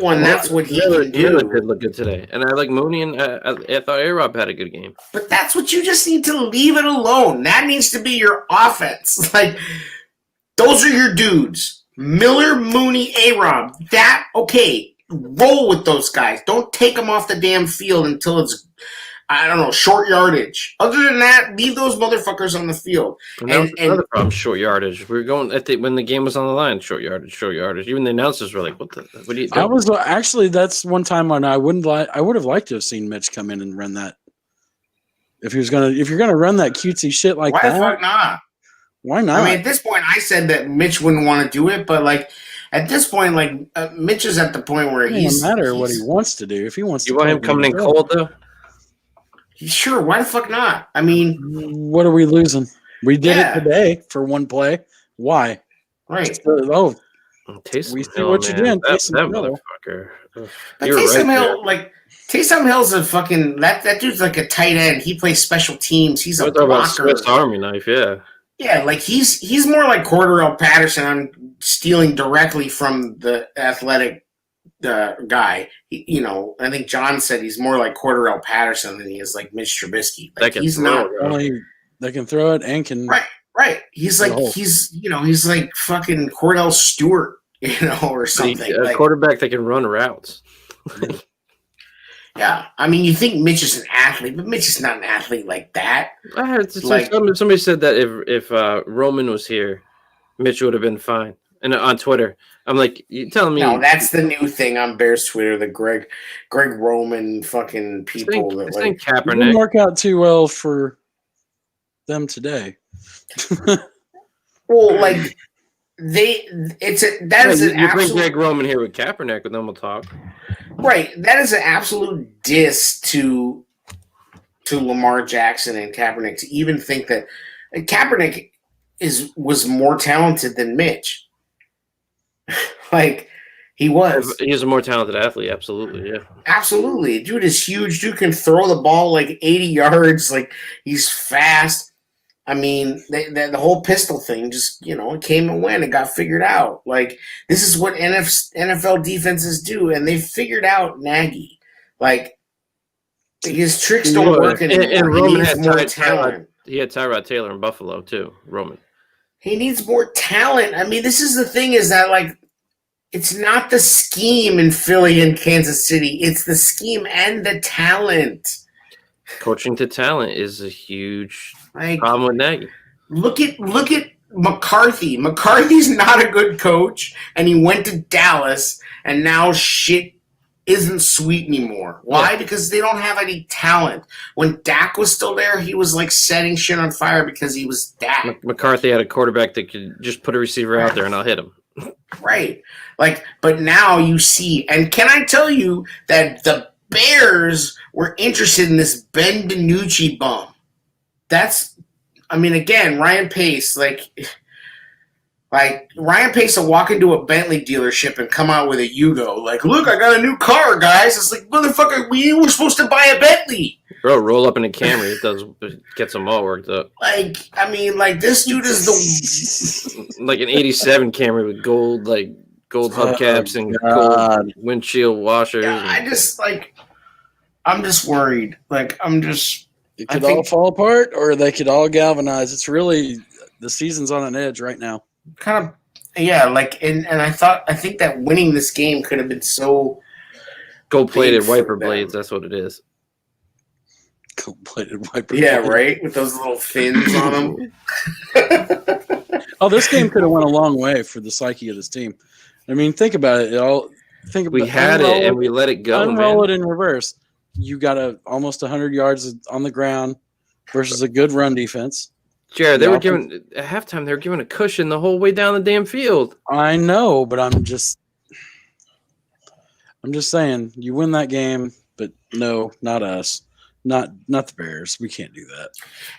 Well, and that's what he Miller can do. did look good today, and I like Mooney, and I thought A-Rob had a good game. But that's what you just need to leave it alone. That needs to be your offense. Like, those are your dudes. Miller, Mooney, A-Rob. Okay, roll with those guys. Don't take them off the damn field until it's, I don't know, short yardage. Other than that, leave those motherfuckers on the field. And that was another problem, short yardage. We were going when the game was on the line, short yardage. Even the announcers were like, "What are you doing?" That's one time when I would have liked to have seen Mitch come in and run that. If you're gonna run that cutesy shit like Why that, the fuck not? why not? I mean, at this point, I said that Mitch wouldn't want to do it, but like at this point, like Mitch is at the point where it doesn't matter what he wants to do. If he wants, You to want him coming in cold though? Sure, why the fuck not? I mean, what are we losing? We did it today for one play. Why? right. Taysom We see Hill, what you're man. doing, That Taysom Hill. motherfucker. Ugh. But You were Taysom right Hill, like Taysom Hill's a fucking that dude's like a tight end. He plays special teams. He's a We're talking about blocker. Swiss Army knife, yeah. Yeah, like he's more like Cordarrelle Patterson. I'm stealing directly from the athletic guy. I think John said he's more like Cordarrelle Patterson than he is like Mitch Trubisky. Like he's not only they can throw it and can right. He's like he's like fucking Cordell Stewart, or something. A quarterback that can run routes. Yeah, I mean, you think Mitch is an athlete, but Mitch is not an athlete like that. I heard somebody said that if Roman was here, Mitch would have been fine. And on Twitter, I'm like, you telling me? No, that's the new thing on Bears Twitter. The Greg Roman fucking people This that ain't it Kaepernick. didn't work out too well for them today. Well, like that is an You bring absolute Greg Roman here with Kaepernick, and then we'll talk. right. That is an absolute diss to Lamar Jackson and Kaepernick to even think that Kaepernick was more talented than Mitch. Like he was. He's a more talented athlete, absolutely, yeah. Absolutely. Dude is huge. Dude can throw the ball like 80 yards. Like he's fast. I mean, the whole pistol thing just, it came and went. It got figured out. Like, this is what NFL defenses do. And they figured out Nagy. Like, his tricks don't work anymore. And Roman he needs more talent. He had Tyrod Taylor in Buffalo, too, Roman. He needs more talent. I mean, this is the thing is that, like, it's not the scheme in Philly and Kansas City. It's the scheme and the talent. Coaching to talent is a huge Like, problem with Nagy. Look at McCarthy. McCarthy's not a good coach, and he went to Dallas, and now shit isn't sweet anymore. Why? Yeah. Because they don't have any talent. When Dak was still there, he was like setting shit on fire because he was Dak. McCarthy had a quarterback that could just put a receiver out there and I'll hit him. Right. Like, but now you see, and can I tell you that the Bears were interested in this Ben DiNucci bum? Again, Ryan Pace, like Ryan Pace will walk into a Bentley dealership and come out with a Yugo. Like, look, I got a new car, guys. It's like, motherfucker, we were supposed to buy a Bentley. Bro, roll up in a Camry. It gets them all worked up. Like, this dude is the Like an 87 Camry with gold hubcaps and gold windshield washers. Yeah, I'm just worried. Like, It could all fall apart, or they could all galvanize. It's really the season's on an edge right now. kind of, yeah. Like, and I think that winning this game could have been so Gold-plated big for wiper them. blades. That's what it is. Gold-plated wiper. Yeah, blade. right. With those little fins on them. Oh, this game could have went a long way for the psyche of this team. I mean, think about it. We had it and we let it go, unroll man. it in reverse. You got almost 100 yards on the ground versus a good run defense. Jared, at halftime, they were giving a cushion the whole way down the damn field. I know, but I'm just saying, you win that game, but no, not us. Not the Bears. We can't do that.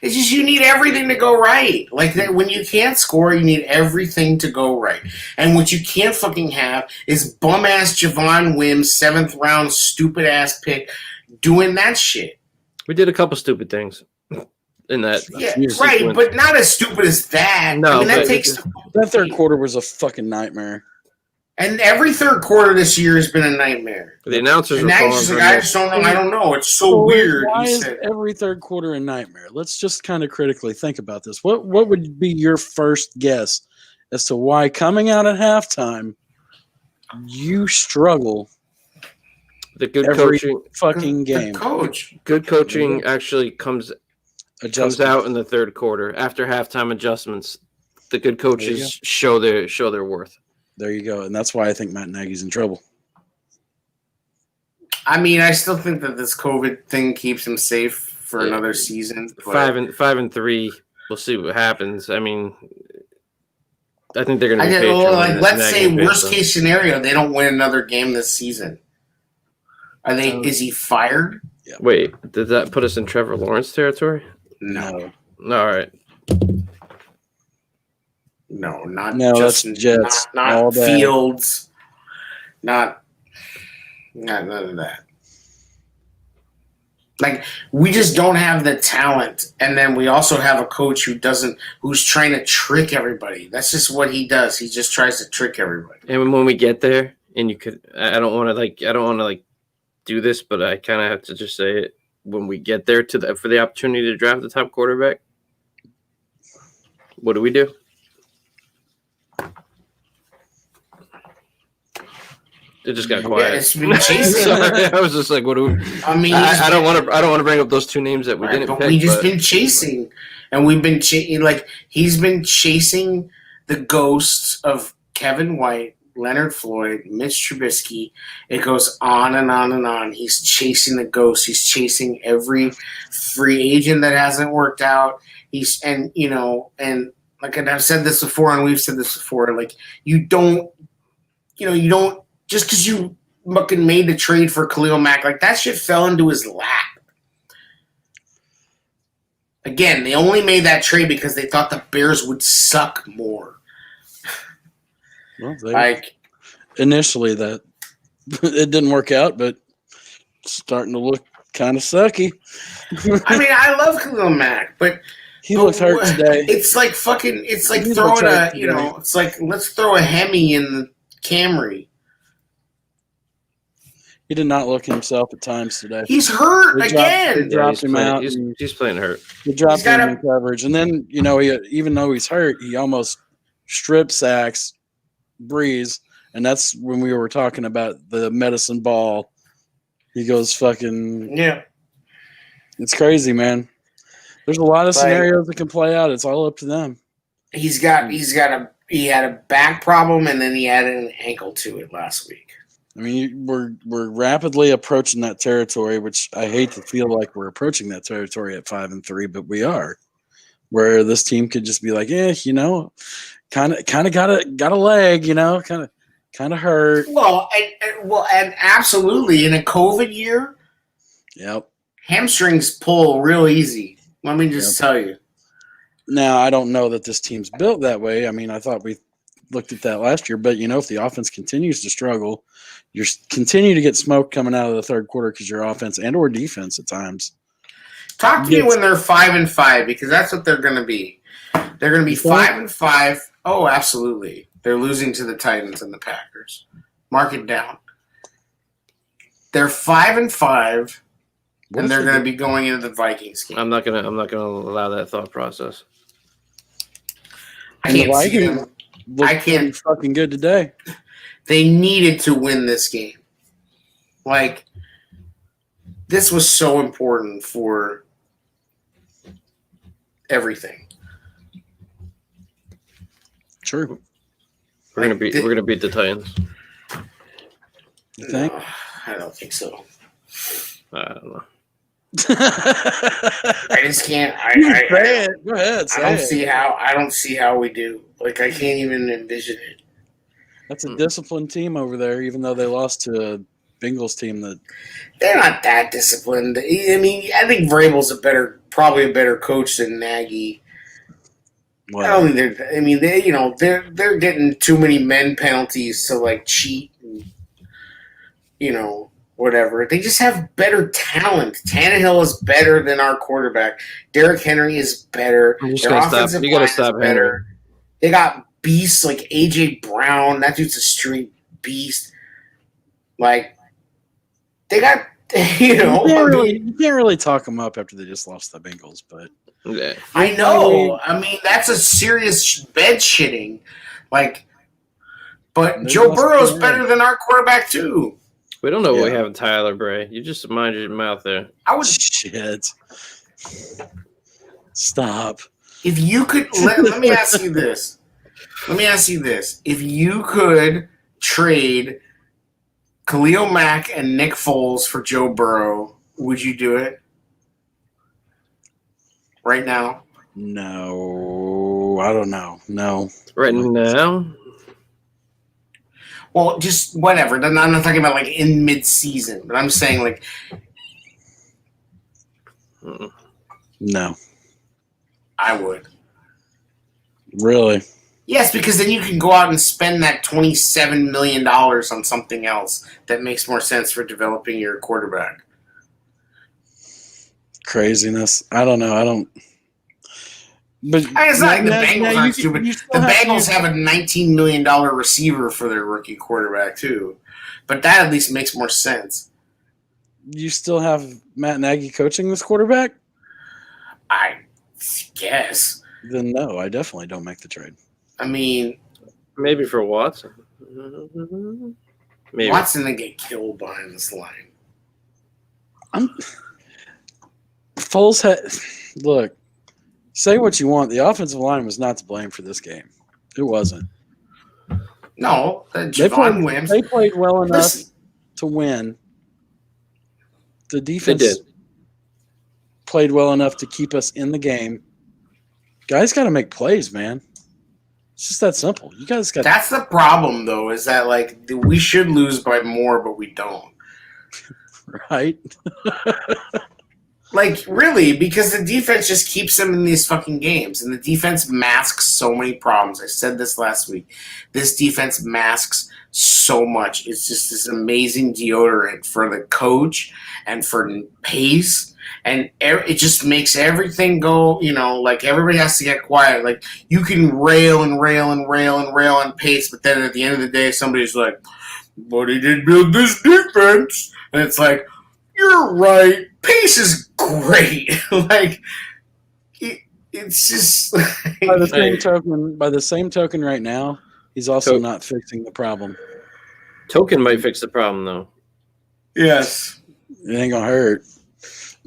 It's just you need everything to go right. Like that, when you can't score, you need everything to go right. And what you can't fucking have is bum ass Javon Wims, 7th round, stupid ass pick, doing that shit. We did a couple stupid things in that. Yeah, sequence. right, but not as stupid as that. No, I mean, that but- takes. That third quarter was a fucking nightmare. And every third quarter this year has been a nightmare. The announcers And were now calling he's just for like, I this. just don't know. I don't know. It's so Well, weird. Why He is said, every third quarter a nightmare? Let's just kind of critically think about this. What would be your first guess as to why coming out at halftime you struggle The good every coaching, fucking the game? coach. good coaching actually comes Adjustments. out in the third quarter after halftime adjustments. The good coaches show their worth. There you go, and that's why I think Matt Nagy's in trouble. I mean, I still think that this COVID thing keeps him safe for Yeah. another season. but- 5-3. We'll see what happens. I mean, I think they're going to I be get, patient. well, with like, this let's say nagging worst based case scenario, they don't win another game this season. Are they? Is he fired? on- Wait, did that put us in Trevor Lawrence territory? No, All right. no, not No, that's Justin, Jets not all day. Fields, not none of that. Like, we just don't have the talent, and then we also have a coach who's trying to trick everybody. That's just what he does. He just tries to trick everybody. And when we get there, and I don't want to do this, but I kind of have to just say it. When we get there for the opportunity to draft the top quarterback, what do we do? It just got Yeah, quiet. it's been chasing. Sorry, I was just like, what do we? I mean, I don't want to bring up those two names that we Right, didn't but pick. we just but been chasing, and we've been he's been chasing the ghosts of Kevin White, Leonard Floyd, Mitch Trubisky. It goes on and on and on. He's chasing the ghosts. He's chasing every free agent that hasn't worked out. And like, and I've said this before, and we've said this before. Like, you don't just because you fucking made the trade for Khalil Mack, like, that shit fell into his lap. Again, they only made that trade because they thought the Bears would suck more. Well, Like, initially that it didn't work out, but it's starting to look kind of sucky. I mean, I love Khalil Mack, but He looks hurt today. It's like fucking. It's like He throwing looks hurt a. It's like, let's throw a Hemi in the Camry. He did not look himself at times today. He's hurt They again. dropped him out. He's playing hurt. He dropped He's got him in coverage, and then even though he's hurt, he almost strip sacks Breeze, and that's when we were talking about the medicine ball. He goes fucking. Yeah. It's crazy, man. There's a lot of Like- scenarios that can play out. It's all up to them. He had a back problem, and then he added an ankle to it last week. I mean, we're rapidly approaching that territory, which I hate to feel like we're approaching that territory at 5-3, but we are. Where this team could just be like, kind of got a leg, kind of hurt. Well, and absolutely, in a COVID year, Yep. hamstrings pull real easy. Let me just tell you. Now I don't know that this team's built that way. I mean, I thought we looked at that last year, but if the offense continues to struggle, you continue to get smoke coming out of the third quarter because your offense and or defense at times. Talk to me Yes. when they're 5-5, because that's what they're going to be. They're going to be You think? 5-5. Oh, absolutely. They're losing to the Titans and the Packers. Mark it down. They're 5-5, and they're going to be going into the Vikings game. I'm not gonna allow that thought process. I And the can't see Vikings them. look I can't- pretty fucking good today. They needed to win this game. Like, this was so important for everything. True. We're gonna beat the Titans. You think? No, I don't think so. I don't know. I just can't. Say it. Go ahead. I don't Say it. see how. I don't see how we do. Like, I can't even envision it. That's a disciplined team over there, even though they lost to Bengals team that They're not that disciplined. I mean, I think Vrabel's probably a better coach than Nagy. I don't think they're. I mean, they're getting too many men penalties to like cheat, and, whatever. They just have better talent. Tannehill is better than our quarterback. Derrick Henry is better. I'm just Their gonna stop. offensive You gotta line is stop better. They got beasts like AJ Brown. That dude's a straight beast. Like they got, you can't really talk them up after they just lost the Bengals, but Yeah. I know. I mean, that's a serious bed shitting. Like, but Joe Burrow's better than our quarterback too. We don't know what we Yeah. have in Tyler Bray. You just mind your mouth there. I would, shit. Stop. if you could. Let me ask you this. If you could trade Khalil Mack and Nick Foles for Joe Burrow, would you do it right now? No, I don't know. No. Right now, Well, just whatever. I'm not talking about like in mid-season, but I'm saying like No. I would. Really? Yes, because then you can go out and spend that $27 million on something else that makes more sense for developing your quarterback. Craziness. I don't know. I don't. But It's not like the Bengals aren't stupid. you The still Bengals have a $19 million receiver for their rookie quarterback, too. But that at least makes more sense. You still have Matt Nagy coaching this quarterback? I guess. Then no, I definitely don't make the trade. I mean, maybe for Watson. Maybe. Watson didn't get killed behind this line. Foles had look. Say what you want. The offensive line was not to blame for this game. It wasn't. No, They Javon Wims. played well enough Listen, to win. The They defense did. played well enough to keep us in the game. Guys got to make plays, man. It's just that simple. You guys got. that's the problem, though, is that like we should lose by more, but we don't. Right? Like, really, because the defense just keeps them in these fucking games, and the defense masks so many problems. I said this last week. This defense masks so much. It's just this amazing deodorant for the coach and for pace, and it just makes everything go, like everybody has to get quiet. Like, you can rail and rail and rail and rail on pace, but then at the end of the day, somebody's like, but he did build this defense. And it's like, you're right. Pace is great. Like, it's just By the same token, right now, he's also Coach. not fixing the problem. Token might fix the problem though. yes. It ain't gonna hurt.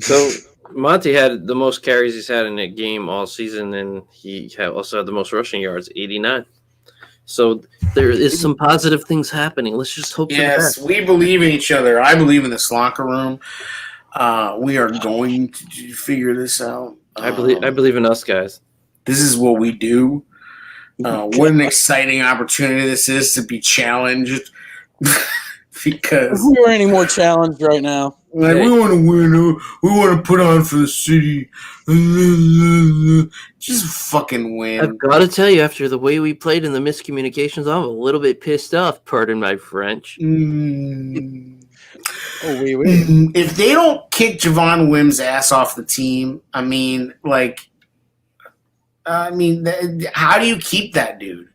So Monty had the most carries he's had in a game all season, and he also had the most rushing yards, 89. So there is some positive things happening. Let's just hope for the Yes, best. we believe in each other. I believe in this locker room. We are going to figure this out. I believe in us guys. This is what we do. What an exciting opportunity this is to be challenged. Because If we were any more challenged right now, like, we want to win. We want to put on for the city. Just fucking win. I've got to tell you, after the way we played and the miscommunications, I'm a little bit pissed off. Pardon my French. If they don't kick Javon Wims' ass off the team, how do you keep that dude?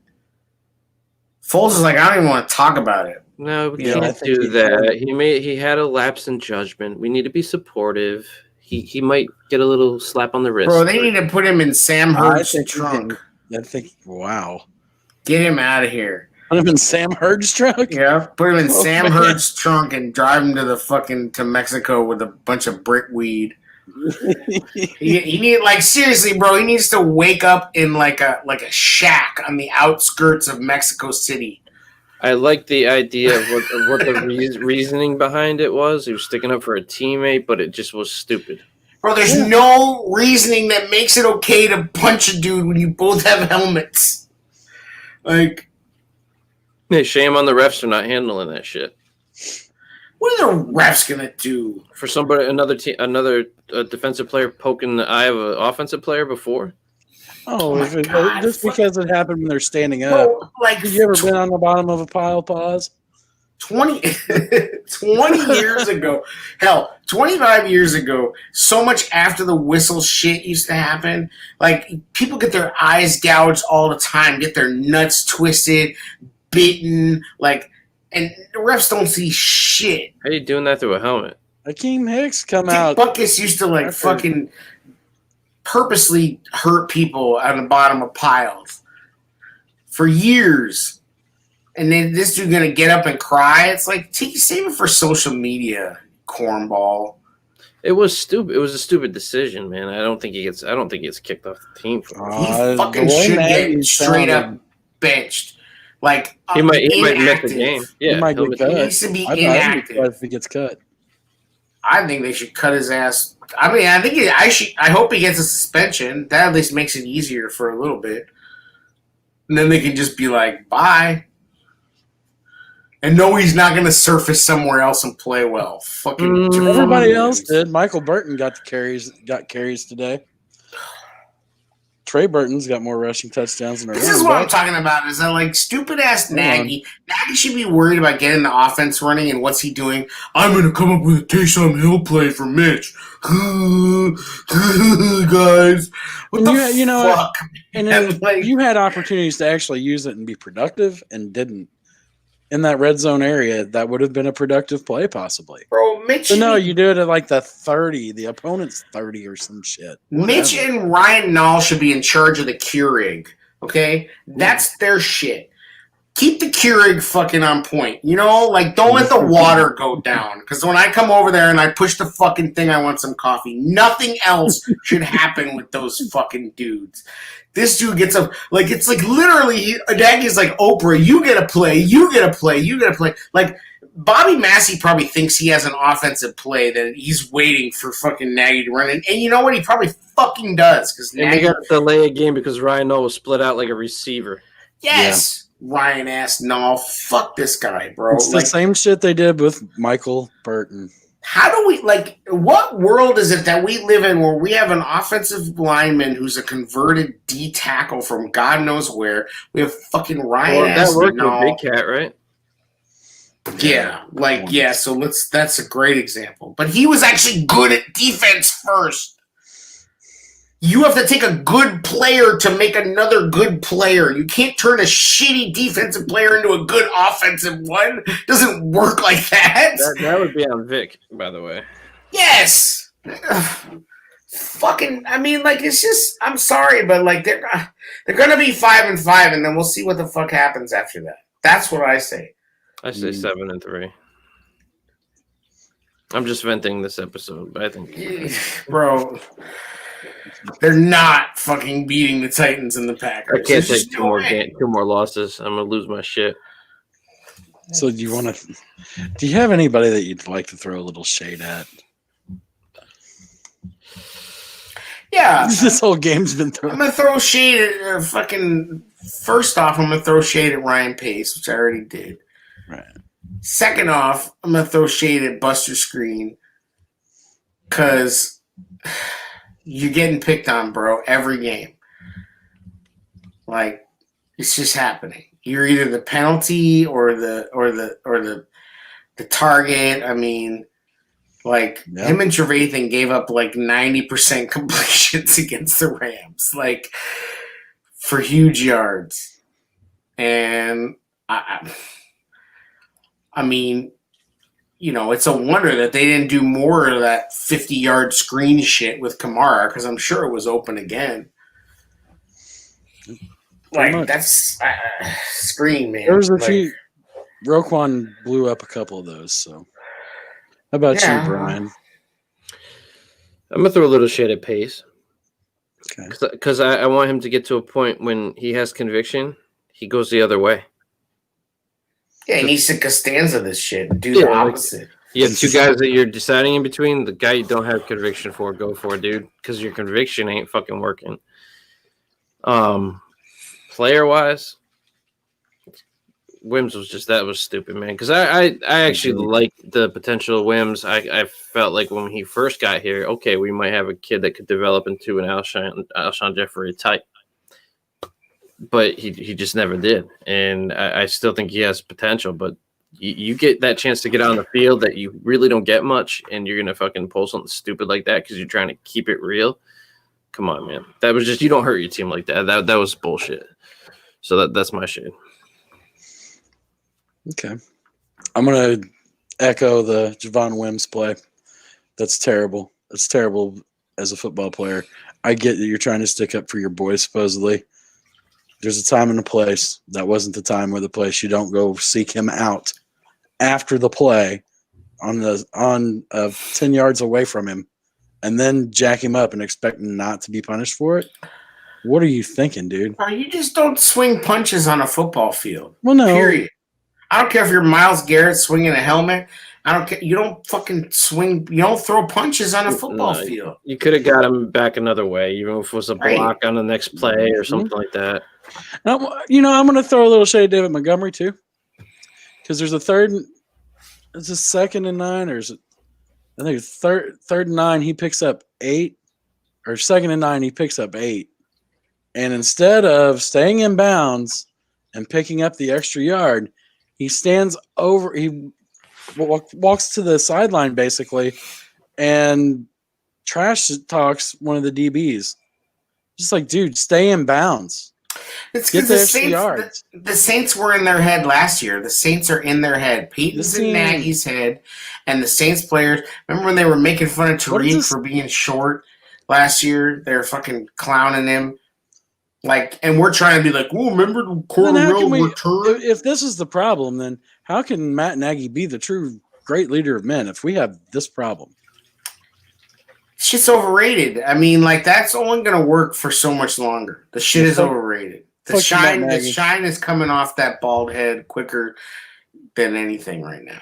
Foles is like, I don't even want to talk about it. No, we Yeah, I can't think do he that. He had a lapse in judgment. We need to be supportive. He might get a little slap on the wrist. Bro, they need to put him in Sam Hurd's I trunk. wow. Get him out of here. Put him in Sam Hurd's truck? Yeah, put him in Oh, Sam man. Hurd's trunk and drive him to Mexico with a bunch of brick weed. He need seriously, bro. He needs to wake up in like a shack on the outskirts of Mexico City. I like the idea of what the reasoning behind it was. He was sticking up for a teammate, but it just was stupid. Bro, there's no reasoning that makes it okay to punch a dude when you both have helmets. Like, Hey, shame on the refs for not handling that shit. What are the refs gonna do? For somebody, another team, another defensive player poking the eye of an offensive player before. Oh, my if it, God. just because it happened when they're standing up. Bro, like Have you ever been on the bottom of a pile, pause? 20 years ago, hell, 25 years ago, so much after the whistle shit used to happen, like people get their eyes gouged all the time, get their nuts twisted, bitten, like, and the refs don't see shit. How are you doing that through a helmet? Akeem Hicks come Dick out. Buckus used to like After- fucking purposely hurt people on the bottom of piles for years. And then this dude gonna get up and cry. It's like, save it for social media, cornball. It was stupid. It was a stupid decision, man. I don't think he gets kicked off the team for it. He the fucking way should Nagy get straight up sounded, benched. Like He might miss the inactive. game. He Yeah, might he'll get miss the He game. needs to be I thought he'd be inactive. cut if he gets cut. I think they should cut his ass. I mean, I think I hope he gets a suspension. That at least makes it easier for a little bit. And then they can just be like, bye. And no, he's not going to surface somewhere else and play well. Fucking Everybody else did. Michael Burton got carries today. Trey Burton's got more rushing touchdowns than a This is running what I'm back. talking about. Is that like stupid ass Hold on. Nagy? Nagy should be worried about getting the offense running, and what's he doing? I'm going to come up with a Taysom Hill play for Mitch. Guys, what And the you know, fuck? And man? then Like, you had opportunities to actually use it and be productive and didn't. In that red zone area, that would have been a productive play, possibly. bro, Mitch. But no, you do it at like the 30, the opponent's 30 or some shit. Mitch Whatever. and Ryan Nall should be in charge of the Keurig. Okay, that's their shit. Keep the Keurig fucking on point. You know, like don't let the water go down. Because when I come over there and I push the fucking thing, I want some coffee. Nothing else should happen with those fucking dudes. This dude gets up, like it's like literally Nagy's like Oprah. You get to play. You get to play. You get to play. Like Bobby Massey probably thinks he has an offensive play that he's waiting for fucking Nagy to run. And you know what? He probably fucking does because And they Nagy. got to delay a game because Ryan Noah was split out like a receiver. Yes. Ryan ass no, fuck this guy, bro. It's Like, the same shit they did with Michael Burton. how do we like? What world is it that we live in where we have an offensive lineman who's a converted D tackle from God knows where? We have fucking Ryan Well, ass that worked no. with Big Cat, right? Yeah, like yeah. So that's a great example. But he was actually good at defense first. You have to take a good player to make another good player. You can't turn a shitty defensive player into a good offensive one. It doesn't work like that. That would be on Vic, by the way. Yes. Ugh. Fucking. I mean, like it's just. I'm sorry, but like they're gonna be 5-5, and then we'll see what the fuck happens after that. That's what I say. I say 7-3. I'm just venting this episode, but I think Bro, they're not fucking beating the Titans and the Packers. I can't There's take just two no more way. two more losses. I'm gonna lose my shit. So do you want to? Do you have anybody that you'd like to throw a little shade at? Yeah, This whole game's been I'm thrown. gonna throw shade at fucking. First off, I'm gonna throw shade at Ryan Pace, which I already did. Right. Second off, I'm gonna throw shade at Buster Screen because you're getting picked on, bro, every game. Like it's just happening. You're either the penalty or the target. I mean, like Yeah. him and Trevathan gave up like 90% completions against the Rams, like for huge yards. And I mean, you know, it's a wonder that they didn't do more of that 50-yard screen shit with Kamara because I'm sure it was open again. Pretty Like much. that's screen, man. There was a Like, few. Roquan blew up a couple of those. So, how about Yeah. you, Brian? I'm gonna throw a little shade at Pace Okay. because I want him to get to a point when he has conviction, he goes the other way. Yeah, he needs to Costanza this shit and do Yeah, the like- opposite. You have two guys that you're deciding in between. The guy you don't have conviction for, go for it, dude, because your conviction ain't fucking working. Player wise, Wims was just that was stupid, man. Because I actually like the potential of Wims. I felt like when he first got here, okay, we might have a kid that could develop into an Alshon Jeffrey type, but he just never did. And I still think he has potential, but you get that chance to get on the field that you really don't get much, and you're gonna fucking pull something stupid like that because you're trying to keep it real. Come on, man. That was just, you don't hurt your team like that. That was bullshit. So that's my shade. Okay. I'm going to echo the Javon Wims play. That's terrible. That's terrible as a football player. I get that you're trying to stick up for your boys, supposedly. There's a time and a place. That wasn't the time or the place. You don't go seek him out after the play on 10 yards away from him and then jack him up and expect him not to be punished for it. What are you thinking, dude? You just don't swing punches on a football field. Well, no. Period. I don't care if you're Myles Garrett swinging a helmet. I don't care. You don't fucking swing. You don't throw punches on a football field. You could have got him back another way, even if it was a block on the next play or something like that. Now, I'm going to throw a little shade at David Montgomery, too. Because there's a third. It's a 2nd and 9, or is it? I think it's third and 9. He picks up 8, or 2nd and 9. He picks up 8, and instead of staying in bounds and picking up the extra yard, he stands over. He walks to the sideline basically, and trash talks one of the DBs. Just like, dude, stay in bounds. It's Get because the the extra Saints, yards. the Saints were in their head last year. The Saints are in their head. Peyton's in Nagy's head, and the Saints players. Remember when they were making fun of Tariq for being short last year? They were fucking clowning him. Like, and we're trying to be like, oh, remember the Cordell return? If this is the problem, then how can Matt Nagy be the true great leader of men if we have this problem? Shit's overrated. I mean, like, that's only going to work for so much longer. The shit is overrated. The shine is coming off that bald head quicker than anything right now.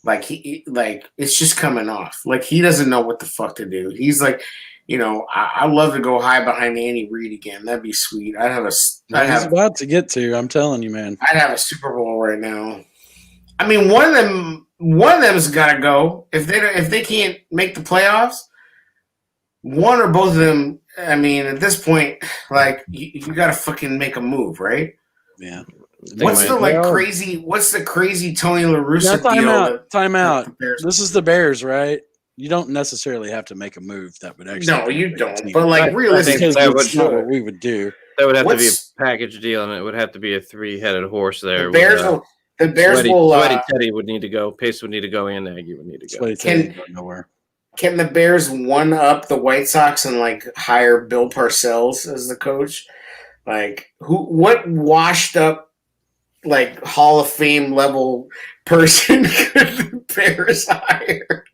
Like, it's just coming off. Like, he doesn't know what the fuck to do. He's like, I'd love to go high behind Andy Reid again. That'd be sweet. He's about to get to. I'm telling you, man. I'd have a Super Bowl right now. I mean, one of them's got to go. If they can't make the playoffs, one or both of them. I mean, at this point, like, you got to fucking make a move, right? Yeah. What's the crazy Tony La Russa deal? Time out. This is the Bears, right? You don't necessarily have to make a move that would actually. No, you don't. But like, realistically, that's not what we would do. That would have to be a package deal, and it would have to be a 3-headed horse there. The Bears will. Sweaty Teddy would need to go. Pace would need to go, and Nagy would need to go. Can the Bears one up the White Sox and like hire Bill Parcells as the coach? Like, what washed up, like, Hall of Fame level person could the Bears hire?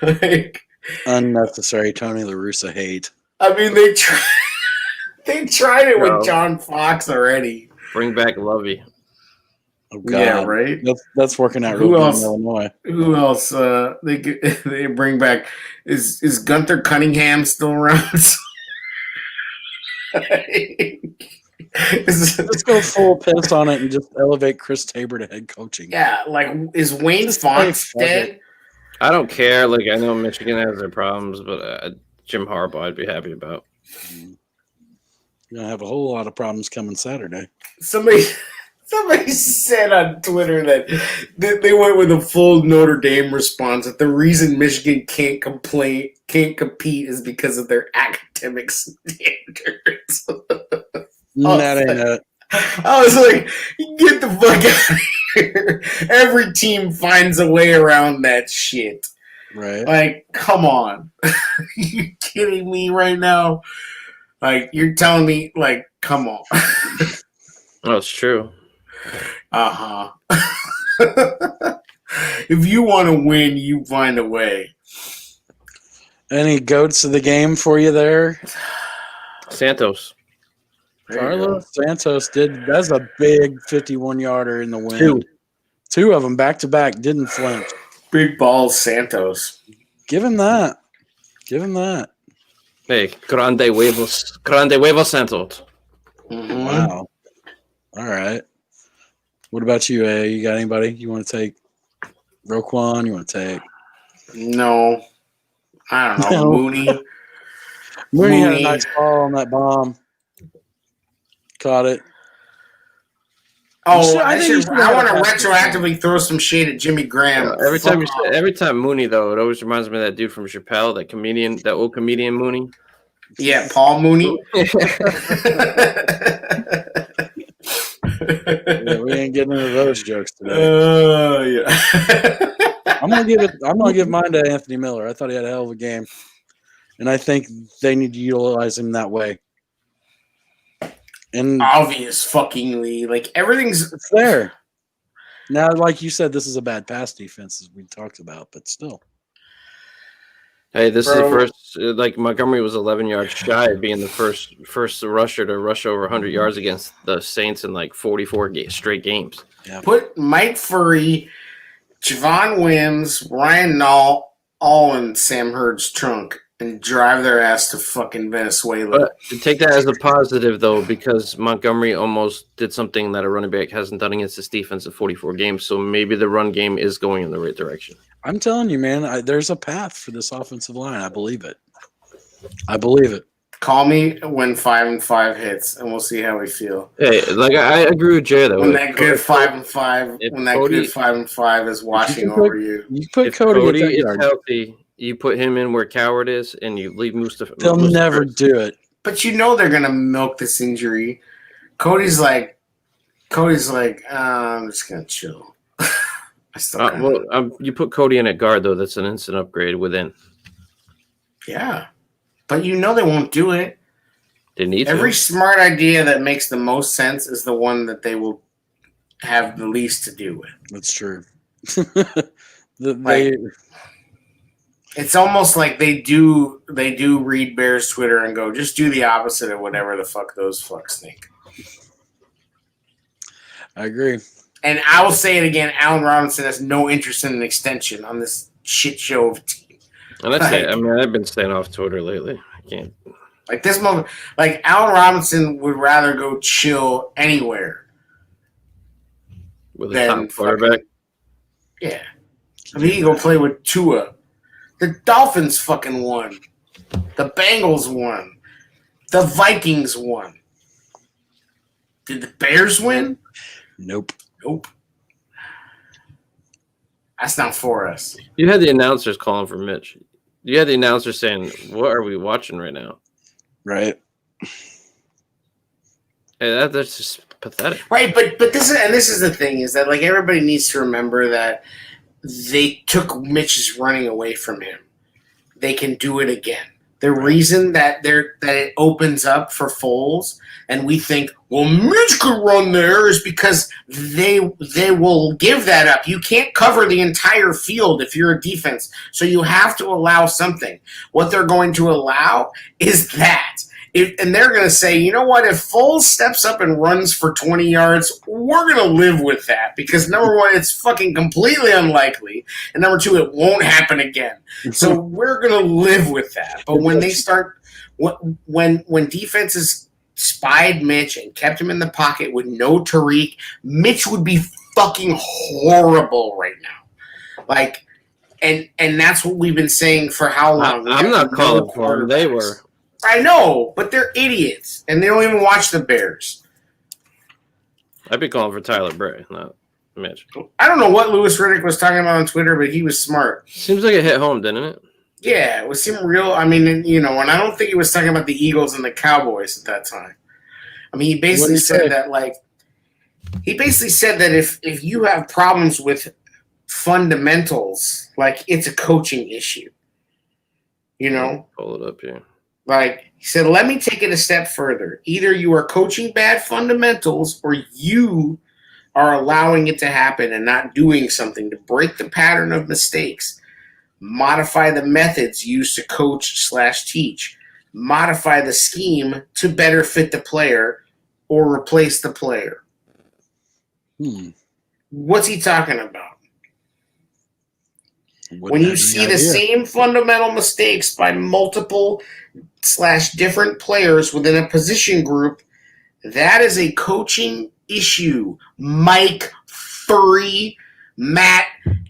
Like, unnecessary Tony La Russa hate. I mean, they tried it with John Fox already. Bring back Lovey. Oh, God. Yeah, right. That's working out real good in Illinois. Who else? They bring back? Is Gunther Cunningham still around? Let's go full piss on it and just elevate Chris Tabor to head coaching. Yeah, like, is Wayne Fontes dead? I don't care. Like, I know Michigan has their problems, but Jim Harbaugh I'd be happy about. You're gonna have a whole lot of problems coming Saturday. Somebody said on Twitter that they went with a full Notre Dame response that the reason Michigan can't compete is because of their academic standards. That ain't it. I was like, get the fuck out of here. Every team finds a way around that shit. Right. Like, come on. You kidding me right now? Like, you're telling me, like, come on. Oh, it's true. Uh-huh. If you want to win, you find a way. Any goats of the game for you there? Santos. Carlos Santos did. That's a big 51-yarder in the wind. Two of them back-to-back didn't flinch. Big balls Santos. Give him that. Hey, grande huevos Santos. Mm-hmm. Wow. All right. What about you, A? You got anybody you want to take? Roquan, you want to take? No. I don't know. No. Mooney. Mooney had a Mooney. nice ball on that bomb. Caught it. Oh, I I think you should have want to had a pass. retroactively throw some shade at Jimmy Graham. Every time Fuck off. every time Mooney though, it always reminds me of that dude from Chappelle, that old comedian Mooney. Yeah, Paul Mooney. Yeah, we ain't getting into those jokes today. Yeah. I'm gonna give mine to Anthony Miller. I thought he had a hell of a game, and I think they need to utilize him that way. And Obvious fuckingly. Like, everything's. it's there. Now, like you said, this is a bad pass defense, as we talked about, but still. Hey, this is Bro. the first. Like Montgomery was 11 yards shy of being the first rusher to rush over 100 yards against the Saints in like 44 straight games. Put Mike Furry, Javon Wims, Ryan Nall all in Sam Hurd's trunk and drive their ass to fucking Venezuela. But to take that as a positive, though, because Montgomery almost did something that a running back hasn't done against this defense in 44 games. So maybe the run game is going in the right direction. I'm telling you, man, there's a path for this offensive line. I believe it. I believe it. Call me when 5-5 hits, and we'll see how we feel. Hey, like I agree with Jay though. When that good 5-5, if when that Cody- good 5-5 is watching You can put- over you. You put If Cody, Cody at that is yard. healthy, you put him in where Coward is, and you leave Mustafa. They'll never do it. But you know they're gonna milk this injury. Cody's like, I'm just gonna chill. I still kinda- You put Cody in at guard though. That's an instant upgrade within. yeah, but you know they won't do it. They need Every to. smart idea that makes the most sense is the one that they will have the least to do with. That's true. Like- It's almost like they do read Bears Twitter and go, just do the opposite of whatever the fuck those fucks think. I agree. And I will say it again, Allen Robinson has no interest in an extension on this shit show of a team. And that's it. I mean, I've been staying off Twitter lately. I can't. Like this moment, like Allen Robinson would rather go chill anywhere. With a Then top quarterback. Yeah. I mean, he can go play with Tua. The Dolphins fucking won. The Bengals won. The Vikings won. Did the Bears win? Nope. Nope. That's not for us. You had the announcers calling for Mitch. You had the announcers saying, "What are we watching right now?" Right. Hey, that's just pathetic. Right, but this is the thing, is that like everybody needs to remember that they took Mitch's running away from him. They can do it again. The reason that it opens up for Foles and we think, well, Mitch could run there, is because they will give that up. You can't cover the entire field if you're a defense, so you have to allow something. What they're going to allow is that. And they're going to say, you know what, if Foles steps up and runs for 20 yards, we're going to live with that. Because number one, it's fucking completely unlikely. And number two, it won't happen again. So we're going to live with that. But when they start, when defenses spied Mitch and kept him in the pocket with no Tariq, Mitch would be fucking horrible right now. Like, and that's what we've been saying for how long. I'm not calling for them. They were. I know, but they're idiots, and they don't even watch the Bears. I'd be calling for Tyler Bray, not Mitch. I don't know what Louis Riddick was talking about on Twitter, but he was smart. Seems like it hit home, didn't it? Yeah, it was him real. I mean, you know, and I don't think he was talking about the Eagles and the Cowboys at that time. I mean, he basically said that, like, if you have problems with fundamentals, like, it's a coaching issue. You know? Pull it up here. Like, he said, let me take it a step further. Either you are coaching bad fundamentals or you are allowing it to happen and not doing something to break the pattern of mistakes. Modify the methods used to coach/teach. Modify the scheme to better fit the player or replace the player. What's he talking about? When you see the same fundamental mistakes by multiple/different players within a position group, that is a coaching issue. Mike Furry, Matt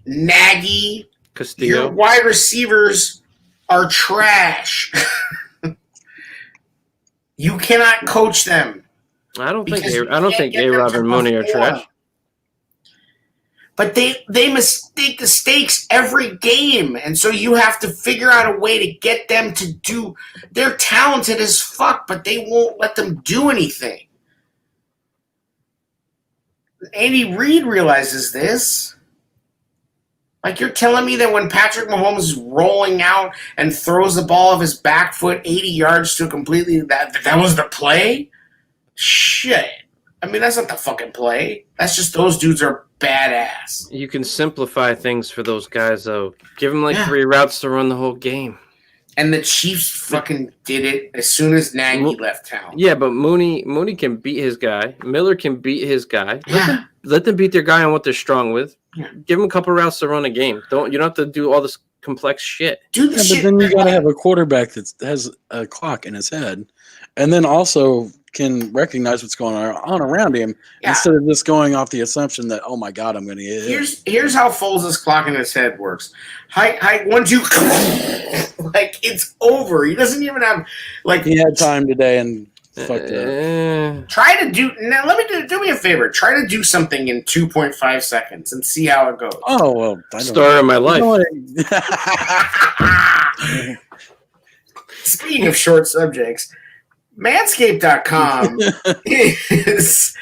Nagy, your Castillo. wide receivers are trash. You cannot coach them. I don't think because you I don't can't think get them A-Rob to and Mooney are perform. trash. But they mistake the stakes every game, and so you have to figure out a way to get them to do. They're talented as fuck, but they won't let them do anything. Andy Reid realizes this. Like, you're telling me that when Patrick Mahomes is rolling out and throws the ball off his back foot 80 yards to completely that was the play? Shit. I mean, that's not the fucking play. That's just those dudes are badass. You can simplify things for those guys, though. Give them like Yeah. 3 routes to run the whole game. And the Chiefs fucking did it as soon as Nagy left town. Yeah, but Mooney can beat his guy. Miller can beat his guy. Yeah. Let them beat their guy on what they're strong with. Yeah. Give them a couple routes to run a game. You don't have to do all this complex shit. Do the Yeah, shit. but then you got to have a quarterback that has a clock in his head, and then also can recognize what's going on around him Yeah. instead of just going off the assumption that, oh my God, I'm going to get hit. Here's how Foles' clock in his head works. High 1, 2, like it's over. He doesn't even have like. He had time today and fucked up. Try to do now. Do me a favor. Try to do something in 2.5 seconds and see how it goes. Oh well, I don't Story of my life. know. Speaking of short subjects, Manscaped.com is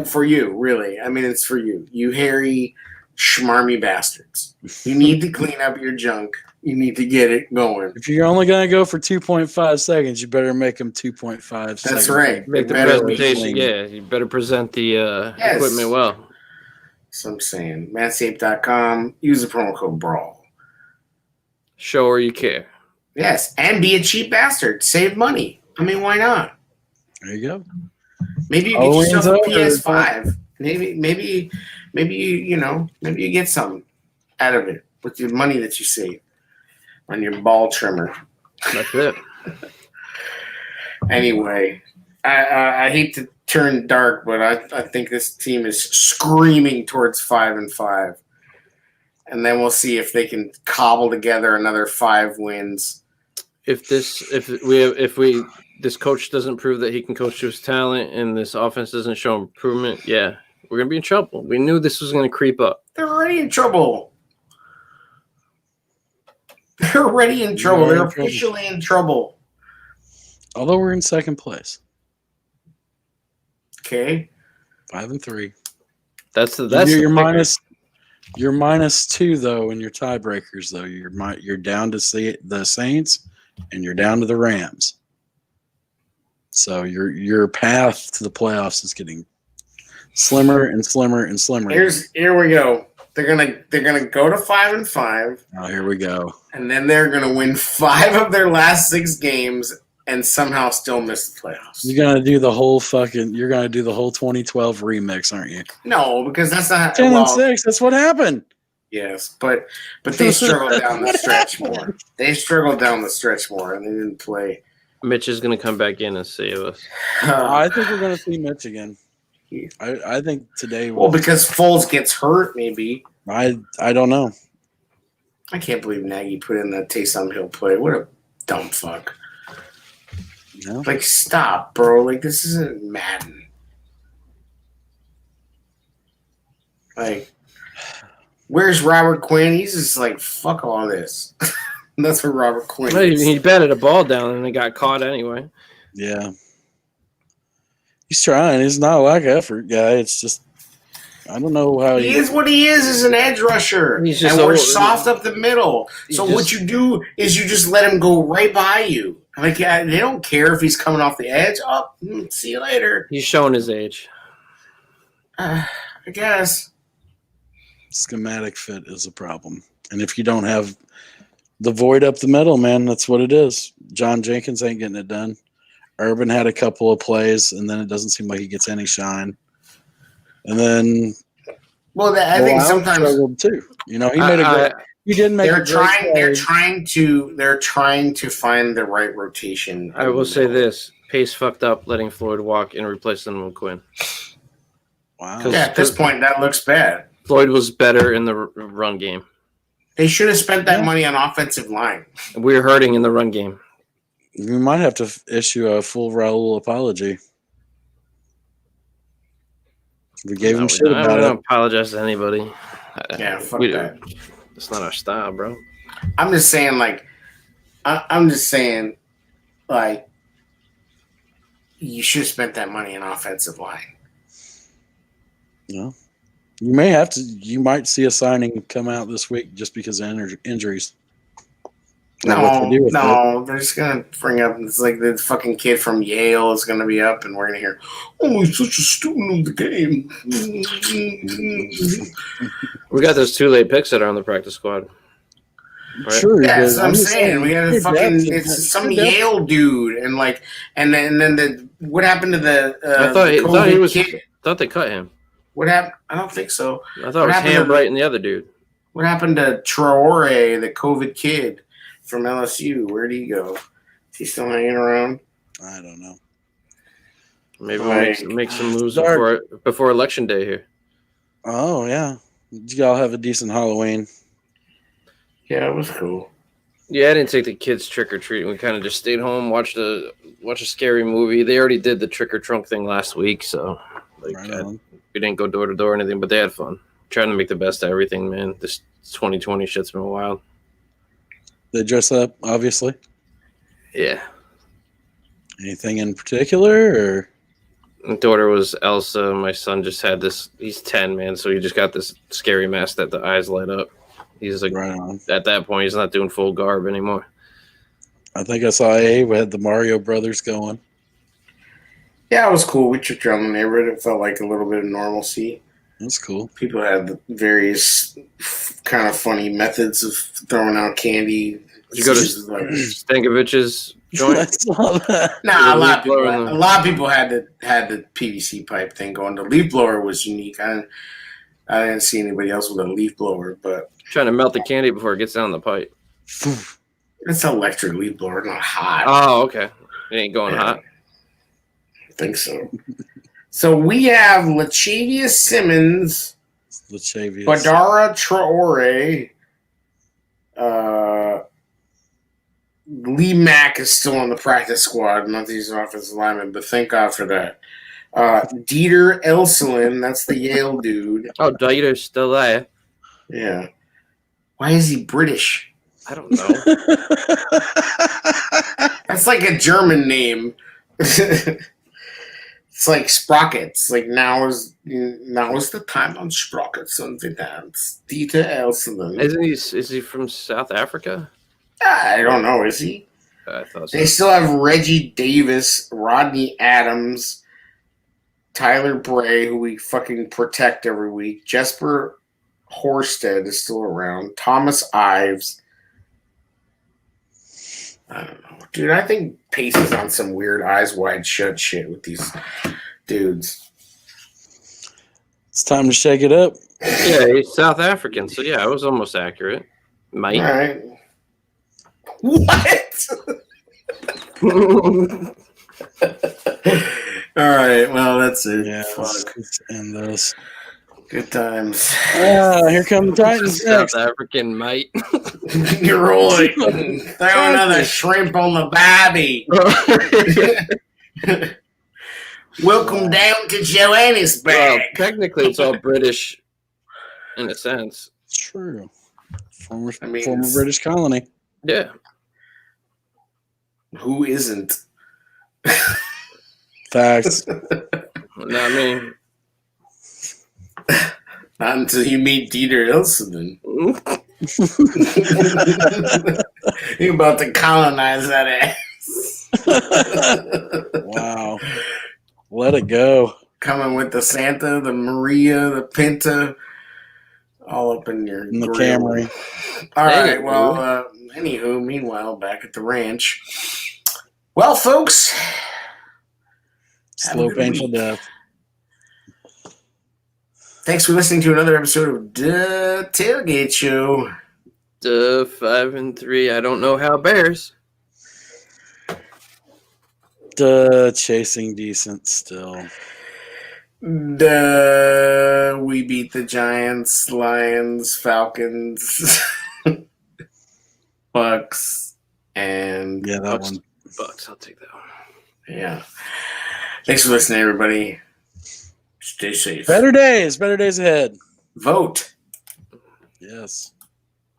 for you, really. I mean, it's for you. You hairy, schmarmy bastards. You need to clean up your junk. You need to get it going. If you're only going to go for 2.5 seconds, you better make them 2.5 seconds. That's right. Make the Better be presentation. clean. Yeah, you better present the Yes. equipment well. That's what I'm saying. Manscaped.com. Use the promo code BRAWL. Show her you care. Yes, and be a cheap bastard. Save money. I mean, why not? There you go. Maybe you get Oh, yourself a over. PS5. Maybe you get something out of it with the money that you save on your ball trimmer. That's it. Anyway, I hate to turn dark, but I think this team is screaming towards 5-5, and then we'll see if they can cobble together another 5 wins. If this coach doesn't prove that he can coach to his talent and this offense doesn't show improvement, yeah, we're gonna be in trouble. We knew this was gonna creep up. They're already in trouble. They're already in trouble. They're officially in trouble. Although we're in second place, Okay. 5-3. That's You're the you're -2 though in your tiebreakers though. You're down to see the Saints and you're down to the Rams. So your path to the playoffs is getting slimmer and slimmer and slimmer. Here we go. They're gonna go to 5-5, Oh, here we go. and then they're gonna win 5 of their last 6 games and somehow still miss the playoffs. You're gonna do the whole 2012 remix, aren't you? No, because that's not 10-6. That's what happened. Yes, but they struggled down the stretch more. They struggled down the stretch more, and they didn't play. Mitch is gonna come back in and save us. I think we're gonna see Mitch again. I think today. Well, because Foles gets hurt, maybe. I don't know. I can't believe Nagy put in that Taysom Hill play. What a dumb fuck. No. Like, stop, bro. Like, this isn't Madden. Like, where's Robert Quinn? He's just like, fuck all this. That's what Robert Quinn Well, is. he batted a ball down and it got caught anyway. Yeah. He's trying. He's not a lack of effort guy. It's just I don't know how He is what he is as an edge rusher. He's just and we're old. soft up the middle. So what you do is you just let him go right by you. Like, they don't care if he's coming off the edge. Oh, see you later. He's showing his age. I guess. schematic fit is a problem. And if you don't have the void up the middle, man, that's what it is. John Jenkins ain't getting it done. Urban had a couple of plays, and then it doesn't seem like he gets any shine. And then Well, I think Allen sometimes struggled too. You know, he made a great. He didn't make. they're a great trying. play. They're trying to find the right rotation. I will say this: Pace fucked up letting Floyd walk and replacing him with Quinn. Wow. Cause- Yeah, at this point, that looks bad. Floyd was better in the run game. They should have spent that Yeah. money on offensive line. We were hurting in the run game. We might have to issue a full Raul apology. We gave him shit I about don't it. apologize to anybody. Yeah, fuck We- that. That's not our style, bro. I'm just saying, like, I'm just saying, like, you should have spent that money on offensive line. No. You may have to. You might see a signing come out this week just because of injuries. Not what No, they do with no, they're just gonna bring up. It's like the fucking kid from Yale is gonna be up, and we're gonna hear, "Oh, he's such a student of the game." We got those 2 late picks that are on the practice squad. Right? Sure, Yeah, but that's what I'm just saying. We got a your fucking depth- it's some your depth- Yale dude, and like, and then the what happened to the? I thought he COVID was. kid? Thought they cut him. What happened? I don't think so. I thought it was happened to Hambright and the other dude. What happened to Traore, the COVID kid from LSU? Where'd he go? Is he still hanging around? I don't know. Maybe Like- we'll make some moves Dark. before election day here. Oh yeah, did y'all have a decent Halloween? Yeah, it was cool. Yeah, I didn't take the kids trick or treating. We kind of just stayed home, watched a scary movie. They already did the trick or trunk thing last week, so like Right on. we didn't go door to door or anything, but they had fun. Trying to make the best of everything, man. This 2020 shit's been wild. They dress up, obviously. Yeah. Anything in particular, or My daughter was Elsa. My son just had this. He's 10, man, so he just got this scary mask that the eyes light up. He's like, right on? at that point, he's not doing full garb anymore. I think I saw we had the Mario Brothers going. Yeah, it was cool. We tripped around the neighborhood. It felt like a little bit of normalcy. That's cool. People had the various kind of funny methods of throwing out candy. Did you go to Like, Stankovic's joint? I saw that. nah, a the lot leaf of people. blower A lot of people had the PVC pipe thing going. The leaf blower was unique. I didn't see anybody else with a leaf blower, but Trying to melt the candy before it gets down the pipe. it's an electric leaf blower, not hot. Oh, okay. It ain't going Yeah. hot. I think so. So we have Latavius Simmons, Latavius. Badara Traore. Lee Mack is still on the practice squad. Not that he's an offensive lineman, but thank God for that. Dieter Elselin, that's the Yale dude. Oh, Dieter's still there. Yeah. Why is he British? I don't know. That's like a German name. It's like Sprockets. Like now is the time on Sprockets and the dance. Dieter Elselin. Is he from South Africa? I don't know. Is he? I thought so. They still have Reggie Davis, Rodney Adams, Tyler Bray, who we fucking protect every week. Jesper Horsted is still around. Thomas Ives. I don't know. Dude, I think Pace is on some weird eyes wide shut shit with these dudes. It's time to shake it up. Yeah, he's South African, so yeah, I was almost accurate. All Mate. right. What? All right. Well, that's it. Yeah, Fuck. let's end this. Good times. Here come the Titans South next. African mate. You're rolling. Throw another shrimp on the barbie. Welcome down to Well, Johannesburg. technically, it's all British in a sense. It's true. Former I mean, former British colony. Yeah. Who isn't? Facts. Not me. Not until you meet Dieter Ilseman. You're about to colonize that ass. Wow. Let it go. Coming with the Santa, the Maria, the Pinta, all up in your In the grill. Camry. All right. Anywho. Well, anywho, meanwhile, back at the ranch. Well, folks, have a Slow, good painful week. death. Thanks for listening to another episode of The Tailgate Show. 5-3. I don't know how Bears. Chasing decent still. We beat the Giants, Lions, Falcons, Bucks, and Yeah, that Bucks. one. Bucks. I'll take that one. yeah. Thanks for listening, everybody. Stay safe. Better days ahead. Vote. Yes.